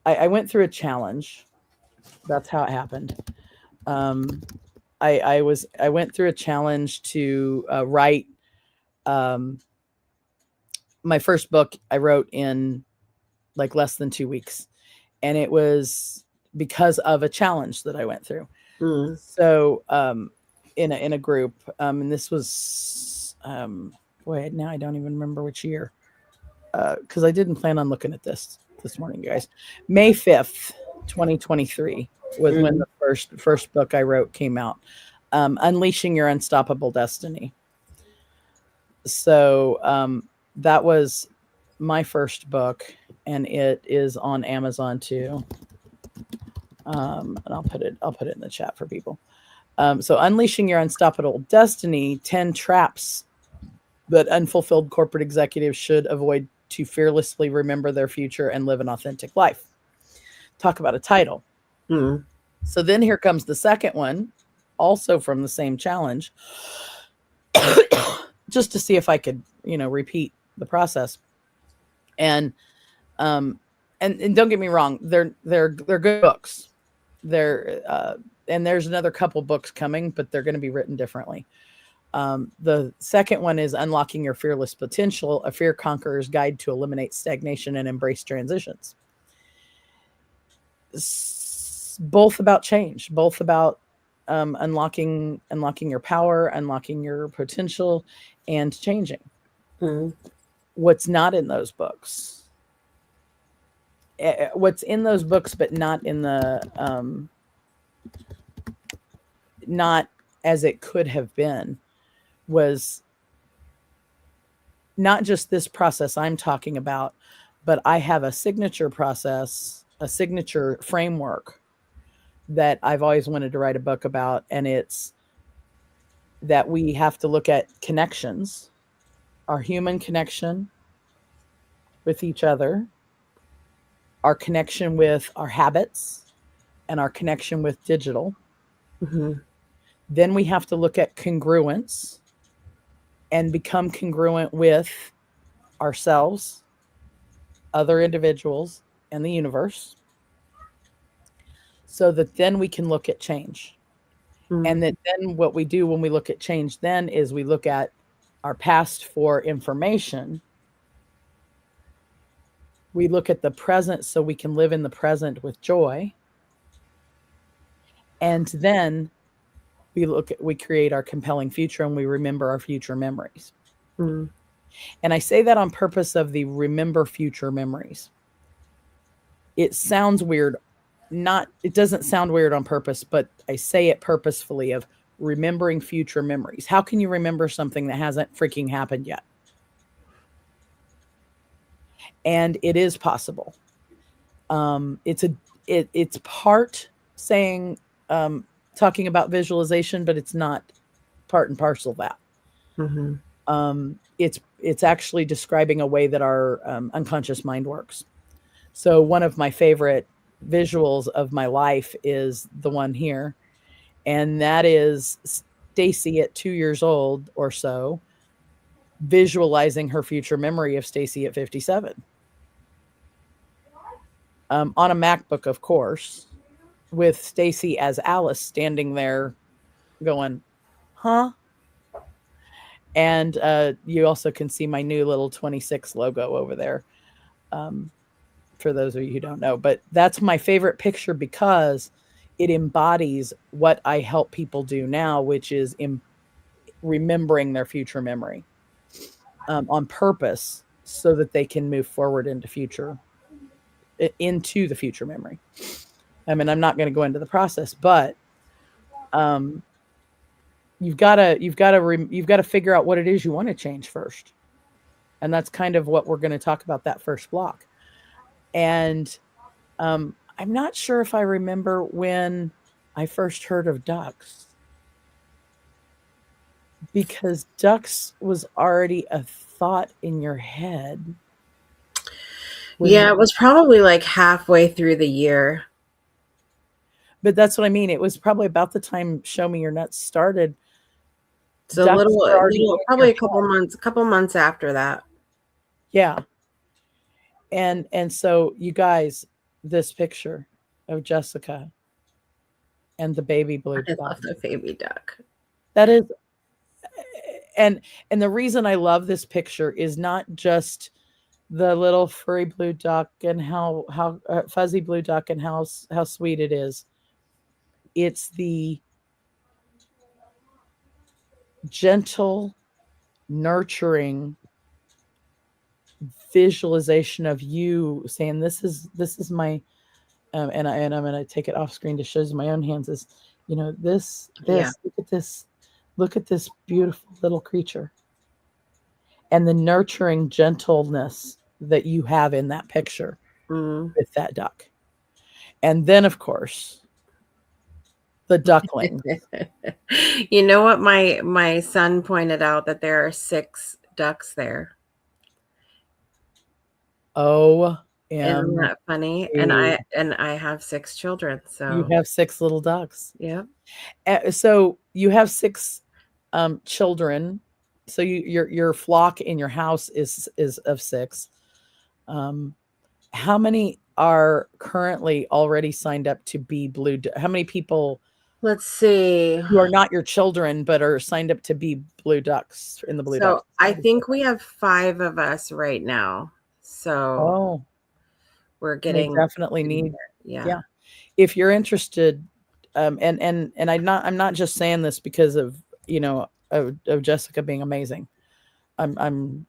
I went through a challenge. That's how it happened. Um, I went through a challenge to write. Um, my first book I wrote in like less than 2 weeks, and it was because of a challenge that I went through. mm. So in a group, and this was boy, now I don't even remember which year, because I didn't plan on looking at this morning, guys. May 5th, 2023 was when Mhm. the first book I wrote came out, Unleashing Your Unstoppable Destiny. So that was my first book, and it is on Amazon too. And I'll put it in the chat for people. So Unleashing Your Unstoppable Destiny: 10 Traps That Unfulfilled Corporate Executives Should Avoid to Fearlessly Remember Their Future and Live an Authentic Life. Talk about a title. Mm. So then here comes the second one, also from the same challenge, just to see if I could, repeat the process. And and don't get me wrong, they're good books. They're and there's another couple books coming, but they're going to be written differently. The second one is Unlocking Your Fearless Potential: A Fear Conqueror's Guide to Eliminate Stagnation and Embrace Transitions. Both about change, both about unlocking your power, unlocking your potential, and changing. Mm. What's not in those books? What's in those books, but not in the not as it could have been, was not just this process I'm talking about, but I have a signature process, a signature framework that I've always wanted to write a book about. And it's that we have to look at connections, our human connection with each other, our connection with our habits, and our connection with digital. Mhm. Then we have to look at congruence and become congruent with ourselves, other individuals, and the universe, so that then we can look at change. And then what we do when we look at change then is we look at our past for information. We look at the present so we can live in the present with joy. And then we create our compelling future, and we remember our future memories. And I say that on purpose of the remember future memories. It sounds weird. It doesn't sound weird on purpose, but I say it purposefully, of remembering future memories. How can you remember something that hasn't freaking happened yet? And it is possible. It's part saying, talking about visualization, but it's not part and parcel of that. It's actually describing a way that our unconscious mind works. So one of my favorite visuals of my life is the one here, and that is Stacy at 2 years old or so, visualizing her future memory of Stacy at 57. On a MacBook, of course, with Stacy as Alice standing there going, huh? And you also can see my new little 26 logo over there, for those of you who don't know. But that's my favorite picture because it embodies what I help people do now, which is remembering their future memory on purpose so that they can move forward into the future memory. I mean, I'm not going to go into the process, but you've got to figure out what it is you want to change first. And that's kind of what we're going to talk about that first block. And I'm not sure if I remember when I first heard of ducks, because ducks was already a thought in your head. Yeah, it was probably like halfway through the year. But that's what I mean. It was probably about the time Show Me Your Nuts started. So probably a couple months after that. Yeah. And so you guys, this picture of Jessica and the baby blue duck. I love the baby duck. That is, and the reason I love this picture is not just the little furry blue duck and how fuzzy blue duck and how sweet it is. It's the gentle, nurturing visualization of you saying, this is my, and I'm going to take it off screen to show you my own hands, is, this, Yeah. look at this beautiful little creature, and the nurturing gentleness that you have in that picture with that duck. And then, of course, the duckling. You know what? My son pointed out that there are 6 ducks there. Oh, isn't that funny? And I have 6 children. So you have 6 little ducks. Yeah. So you have 6 children. So your flock in your house is of 6. How many are currently already signed up to be blue? How many people? Let's see. Who are not your children, but are signed up to be blue ducks in the blue ducks? I think we have 5 of us right now. So we're getting. They definitely need. Yeah. If you're interested, and I'm not just saying this because of of Jessica being amazing. I'm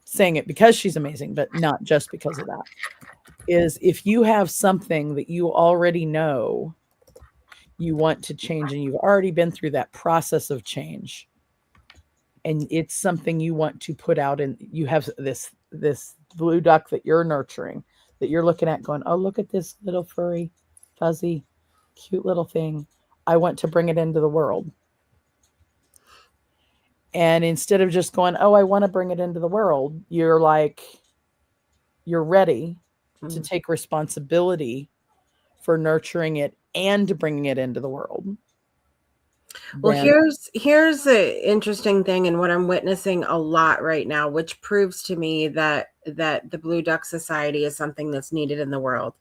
saying it because she's amazing, but not just because of that. Is if you have something that you already know you want to change, and you've already been through that process of change, and it's something you want to put out, and you have this blue duck that you're nurturing, that you're looking at going, oh, look at this little furry, fuzzy, cute little thing. I want to bring it into the world. And instead of just going, oh, I want to bring it into the world, you're ready to take responsibility for nurturing it and bringing it into the world. Well, here's the interesting thing, and what I'm witnessing a lot right now, which proves to me that the Blue Duck Society is something that's needed in the world.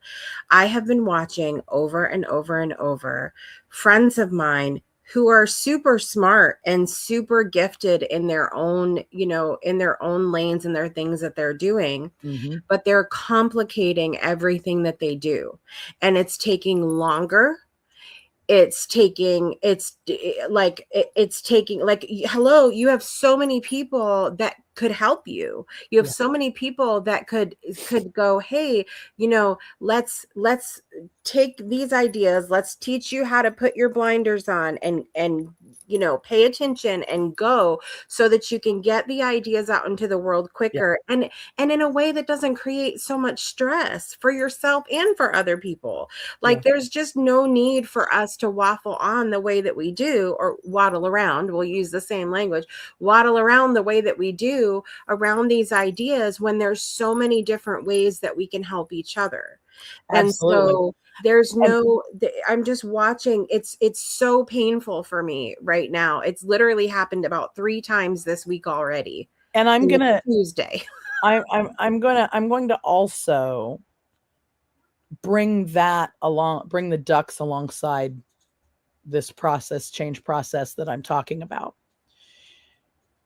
I have been watching over and over and over friends of mine who are super smart and super gifted in their own, in their own lanes and their things that they're doing, but they're complicating everything that they do. And it's taking longer. It's taking hello, you have so many people that could help you. You have so many people that could go, hey, let's take these ideas, let's teach you how to put your blinders on and pay attention and go, so that you can get the ideas out into the world quicker, and in a way that doesn't create so much stress for yourself and for other people. Like, there's just no need for us to waffle on the way that we do, or waddle around, we'll use the same language, waddle around the way that we do around these ideas, when there's so many different ways that we can help each other. Absolutely. And so there's I'm just watching. It's so painful for me right now. It's literally happened about 3 times this week already. And I'm gonna Tuesday. I'm going to also bring the ducks alongside this change process that I'm talking about.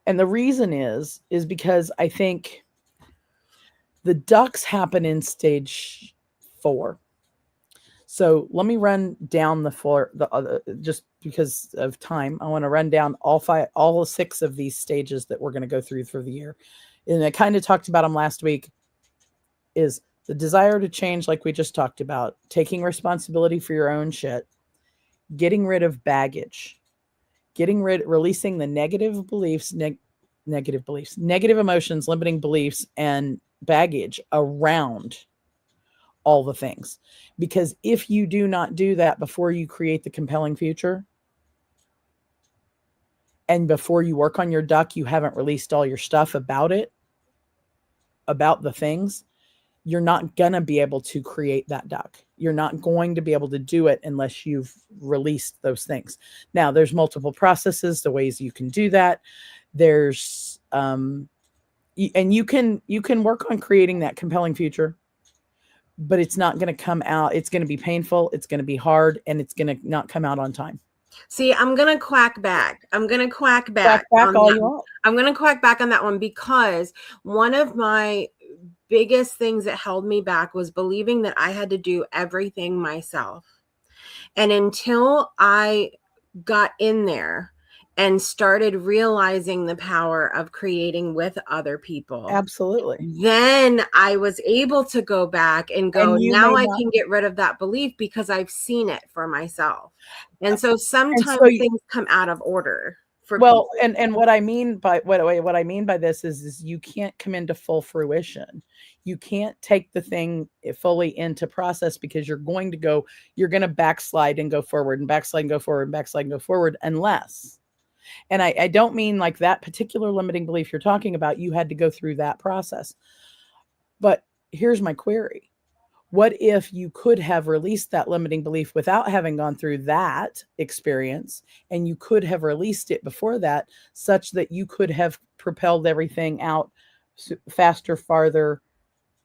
And the reason is because I think the ducks happen in stage 4. So let me run down the 4, just because of time. I want to run down all 6 of these stages that we're going to go through for the year. And I kind of talked about them last week. Is the desire to change, like we just talked about, taking responsibility for your own shit, getting rid of baggage, releasing the negative beliefs, negative emotions, limiting beliefs, and baggage around all the things. Because if you do not do that before you create the compelling future, and before you work on your duck, you haven't released all your stuff about it, about the things, you're not going to be able to create that duck. You're not going to be able to do it unless you've released those things. Now, there's multiple processes, the ways you can do that. There's, and you can work on creating that compelling future, but it's not going to come out. It's going to be painful. It's going to be hard, and it's going to not come out on time. See, I'm going to quack back. I'm going to quack back. I'm going to quack back on that one, because one of my biggest things that held me back was believing that I had to do everything myself. And until I got in there and started realizing the power of creating with other people, absolutely, then I was able to go back and go, now I can get rid of that belief because I've seen it for myself. And so sometimes things come out of order. Well, and what I mean by this is you can't come into full fruition. You can't take the thing fully into process, because you're going to backslide and go forward, and backslide and go forward, and backslide and go forward, unless, and I don't mean like that particular limiting belief you're talking about, you had to go through that process. But here's my query. What if you could have released that limiting belief without having gone through that experience, and you could have released it before that, such that you could have propelled everything out faster, farther,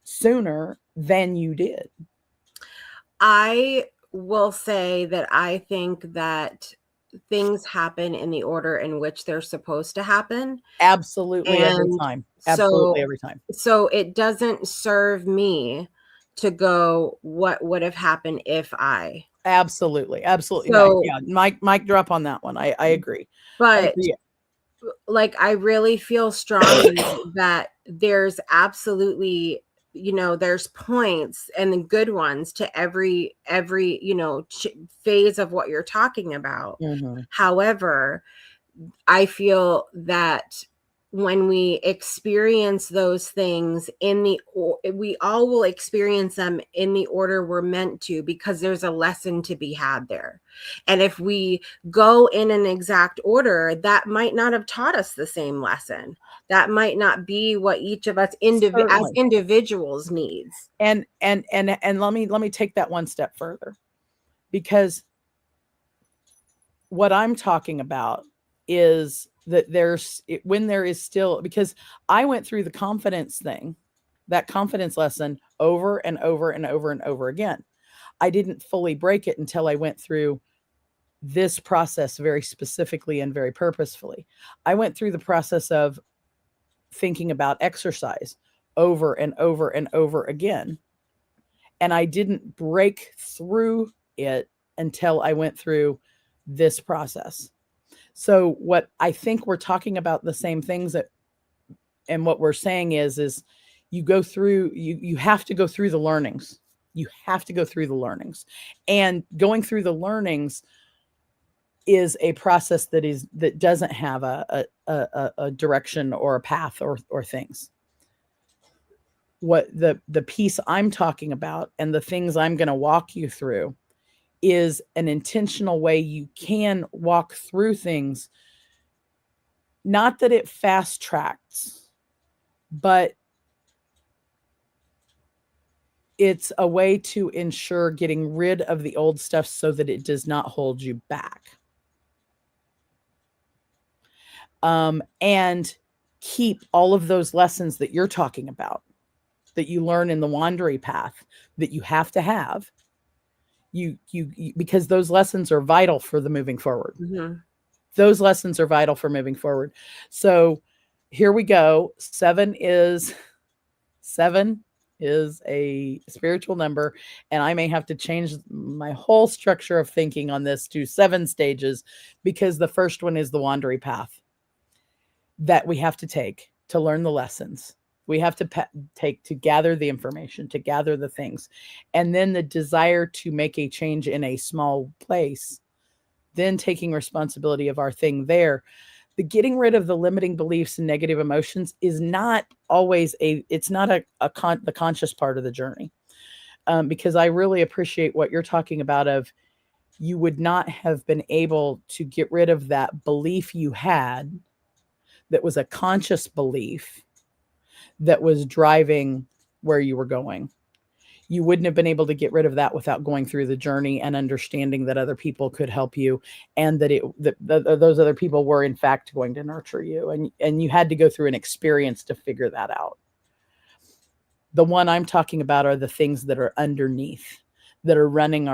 sooner than you did? I will say that I think that things happen in the order in which they're supposed to happen. Absolutely, every time. Absolutely, every time. So it doesn't serve me to go, what would have happened if I? Absolutely. So, yeah. Mic drop on that one. I agree. But like, I really feel strongly that there's absolutely, there's points and the good ones to every, phase of what you're talking about. However, I feel that when we experience those things we all will experience them in the order we're meant to, because there's a lesson to be had there. And if we go in an exact order, that might not have taught us the same lesson. That might not be what each of us as individuals needs. And let me take that one step further, because what I'm talking about is that when there is still, because I went through the confidence thing, that confidence lesson over and over and over and over again. I didn't fully break it until I went through this process very specifically and very purposefully. I went through the process of thinking about exercise over and over and over again. And I didn't break through it until I went through this process. So what I think we're talking about the same things that, and what we're saying is you go through, you have to go through the learnings. You have to go through the learnings, and going through the learnings is a process that doesn't have a direction or a path or things. What the piece I'm talking about and the things I'm going to walk you through is an intentional way you can walk through things. Not that it fast tracks, but it's a way to ensure getting rid of the old stuff so that it does not hold you back. And keep all of those lessons that you're talking about, that you learn in the Wandery path, that you have to have, you because those lessons are vital for the moving forward. Mm-hmm. Those lessons are vital for moving forward. So here we go. 7 is a spiritual number, and I may have to change my whole structure of thinking on this to 7 stages, because the first one is the Wandery path that we have to take to learn the lessons. We have to take to gather the information, to gather the things, and then the desire to make a change in a small place, then taking responsibility of our thing there. The getting rid of the limiting beliefs and negative emotions is not always it's not the conscious part of the journey. Because I really appreciate what you're talking about of, you would not have been able to get rid of that belief you had that was a conscious belief that was driving where you were going. You wouldn't have been able to get rid of that without going through the journey and understanding that other people could help you, and that those other people were in fact going to nurture you, and you had to go through an experience to figure that out. The one I'm talking about are the things that are underneath, that are running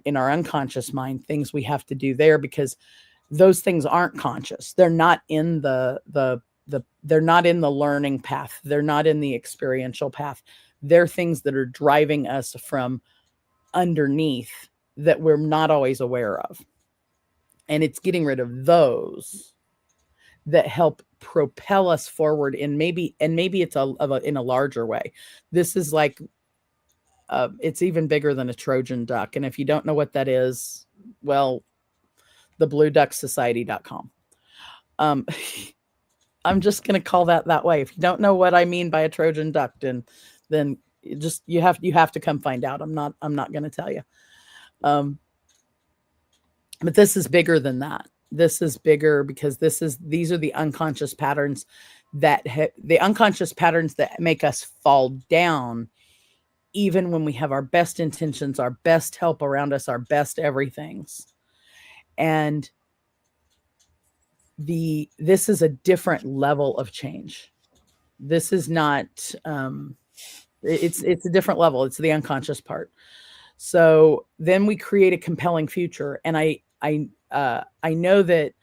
in our unconscious mind, things we have to do there, because those things aren't conscious. They're not in they're not in the learning path. They're not in the experiential path. They're things that are driving us from underneath that we're not always aware of. And it's getting rid of those that help propel us forward in maybe it's in a larger way. This is like, it's even bigger than a Trojan duck. And if you don't know what that is, well, theblueducksociety.com. I'm just going to call that way. If you don't know what I mean by a Trojan duck, then you have to come find out. I'm not going to tell you. But this is bigger than that. This is bigger because these are the unconscious patterns that make us fall down, even when we have our best intentions, our best help around us, our best everythings. And this is a different level of change. This is not, it's a different level. It's the unconscious part. So then we create a compelling future. And I know that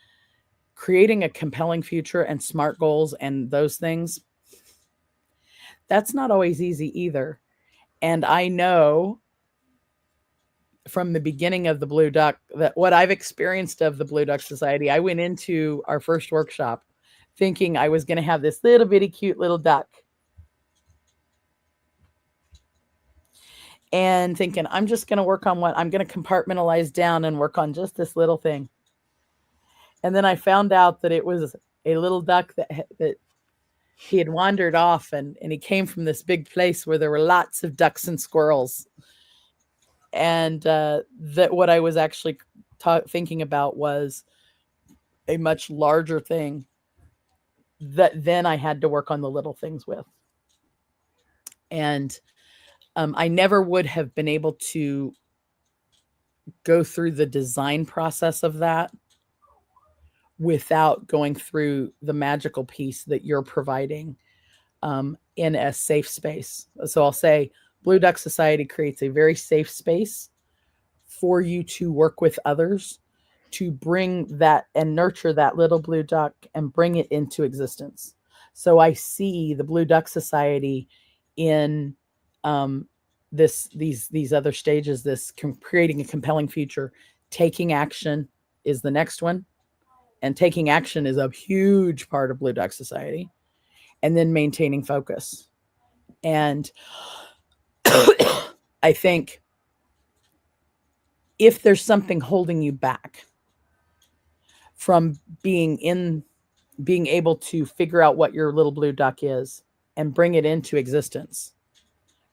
creating a compelling future and SMART goals and those things, that's not always easy either. And I know from the beginning of the Blue Duck that what I've experienced of the Blue Duck Society, I went into our first workshop thinking I was going to have this little bitty cute little duck, and thinking I'm just going to work on I'm going to compartmentalize down and work on just this little thing. And then I found out that it was a little duck that he had wandered off, and he came from this big place where there were lots of ducks and squirrels. And that what I was actually thinking about was a much larger thing that then I had to work on the little things with. And I never would have been able to go through the design process of that without going through the magical piece that you're providing in a safe space. So I'll say Blue Duck Society creates a very safe space for you to work with others, to bring that and nurture that little blue duck and bring it into existence. So I see the Blue Duck Society in these other stages. This creating a compelling future, taking action is the next one, and taking action is a huge part of Blue Duck Society, and then maintaining focus. And I think if there's something holding you back from being able to figure out what your little blue duck is and bring it into existence,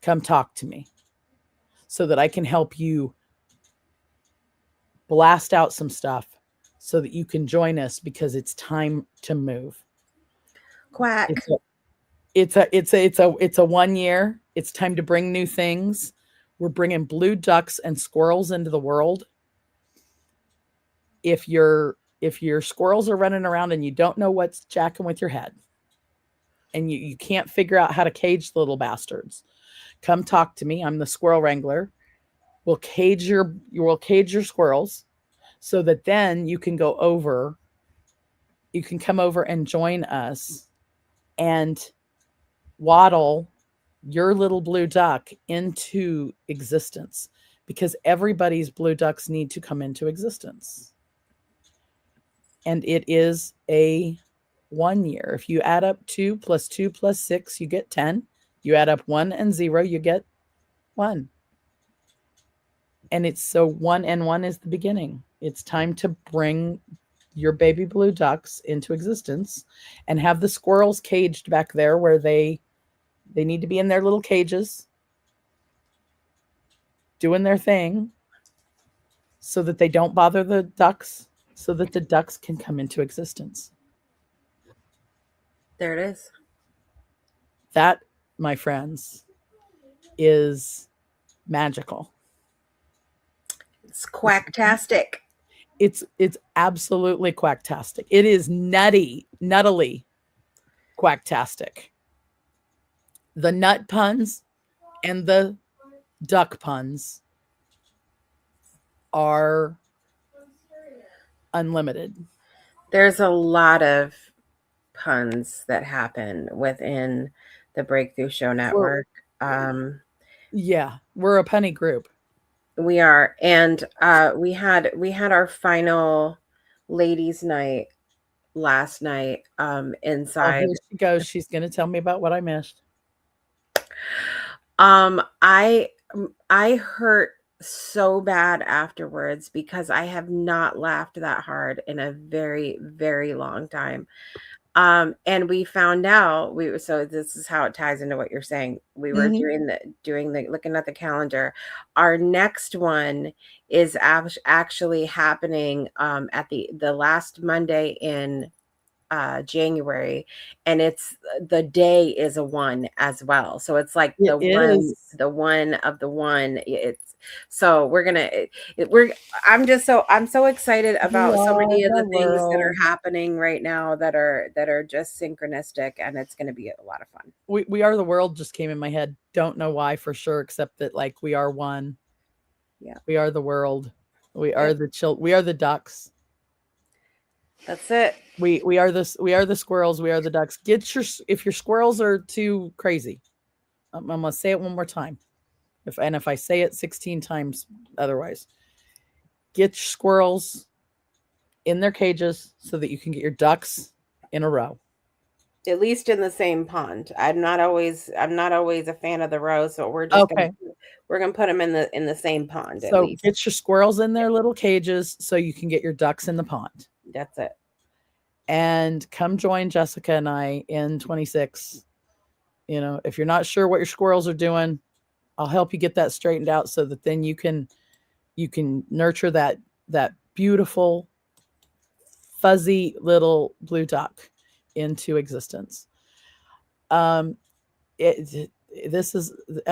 come talk to me so that I can help you blast out some stuff so that you can join us, because it's time to move. Quack. It's a 1 year. It's time to bring new things. We're bringing blue ducks and squirrels into the world. If your squirrels are running around and you don't know what's jacking with your head, and you can't figure out how to cage the little bastards, come talk to me. I'm the Squirrel Wrangler. We'll cage your squirrels so that then you can come over and join us and waddle your little blue duck into existence, because everybody's blue ducks need to come into existence. And it is a 1 year. If you add up 2 plus 2 plus 6, you get 10. You add up 1 and 0, you get 1. And it's so 1 and 1 is the beginning. It's time to bring your baby blue ducks into existence and have the squirrels caged back there where they need to be in their little cages doing their thing so that they don't bother the ducks, so that the ducks can come into existence. There it is. That, my friends, is magical. It's quacktastic. It's absolutely quacktastic. It is nuttily quacktastic. The nut puns and the duck puns are unlimited. There's a lot of puns that happen within the Breakthrough Show Network. Yeah, we're a punny group. We are, and we had our final ladies' night last night inside. Oh, here she goes. She's going to tell me about what I missed. I hurt so bad afterwards because I have not laughed that hard in a very, very long time. And we found out so this is how it ties into what you're saying. We were doing the looking at the calendar. Our next one is actually happening at the last Monday in January, and it's the day is a 1 as well. So it's like the one of the one. It's so I'm so excited about so many of the things that are happening right now that are just synchronistic, and it's going to be a lot of fun. We are the world just came in my head. Don't know why for sure, except that like we are one. Yeah, we are the world. We are we are the ducks. That's it. We are the squirrels. We are the ducks. If your squirrels are too crazy, I'm gonna say it one more time. If I say it 16 times otherwise, get your squirrels in their cages so that you can get your ducks in a row. At least in the same pond. I'm not always a fan of the row, so we're just gonna put them in the same pond. So get your squirrels in their little cages so you can get your ducks in the pond. That's it. And come join Jessica and I in 26. If you're not sure what your squirrels are doing, I'll help you get that straightened out so that then you can nurture that beautiful, fuzzy little blue duck into existence. I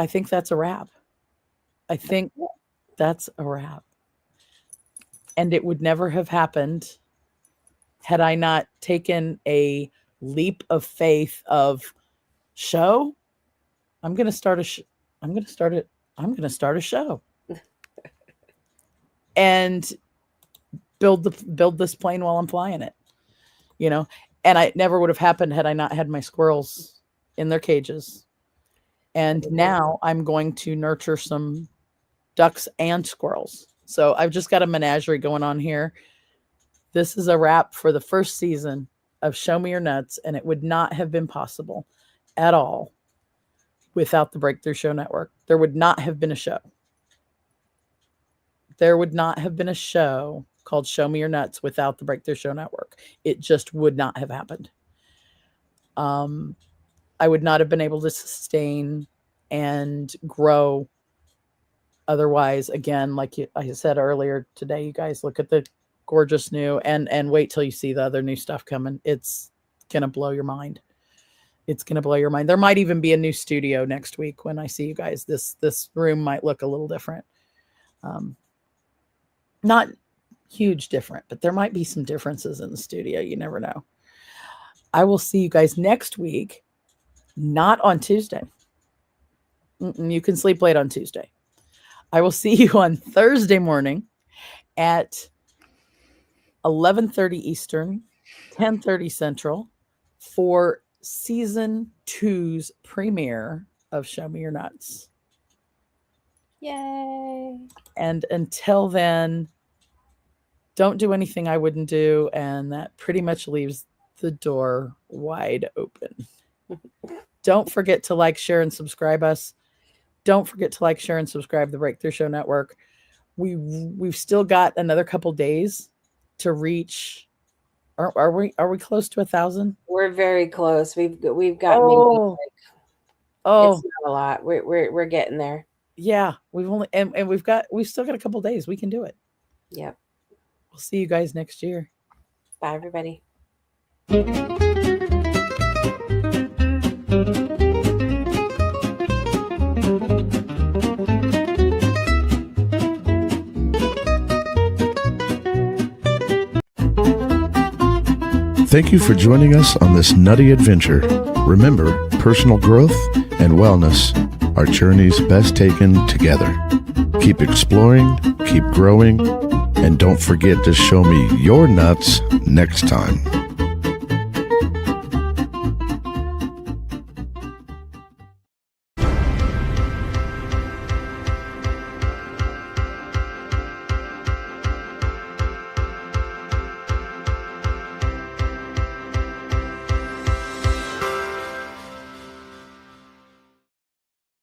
think that's a wrap. I think that's a wrap. And it would never have happened had I not taken a leap of faith of show. I'm going to start a show. And build this plane while I'm flying it, you know. And it never would have happened had I not had my squirrels in their cages. And now I'm going to nurture some ducks and squirrels. So I've just got a menagerie going on here. This is a wrap for the first season of Show Me Your Nuts, and it would not have been possible at all without the Breakthrough Show Network. There would not have been a show. There would not have been a show called Show Me Your Nuts without the Breakthrough Show Network. It just would not have happened. I would not have been able to sustain and grow otherwise. Again, like I said earlier today, you guys look at the gorgeous new and wait till you see the other new stuff coming. It's going to blow your mind. It's going to blow your mind. There might even be a new studio next week when I see you guys. This room might look a little different. Not huge different, but there might be some differences in the studio. You never know. I will see you guys next week, not on Tuesday. You can sleep late on Tuesday. I will see you on Thursday morning at 11:30 Eastern, 10:30 Central for season 2's premiere of Show Me Your Nuts. Yay. And until then, don't do anything I wouldn't do. And that pretty much leaves the door wide open. Don't forget to like, share, and subscribe us. Don't forget to like, share, and subscribe the Breakthrough Show Network. We've still got another couple days to reach. Are we close to 1,000? We're very close. We've got Oh, it's not a lot. We're getting there. Yeah, we've only and we've still got a couple days. We can do it. Yep. We'll see you guys next year. Bye, everybody. Thank you for joining us on this nutty adventure. Remember, personal growth and wellness are journeys best taken together. Keep exploring, keep growing, and don't forget to show me your nuts next time.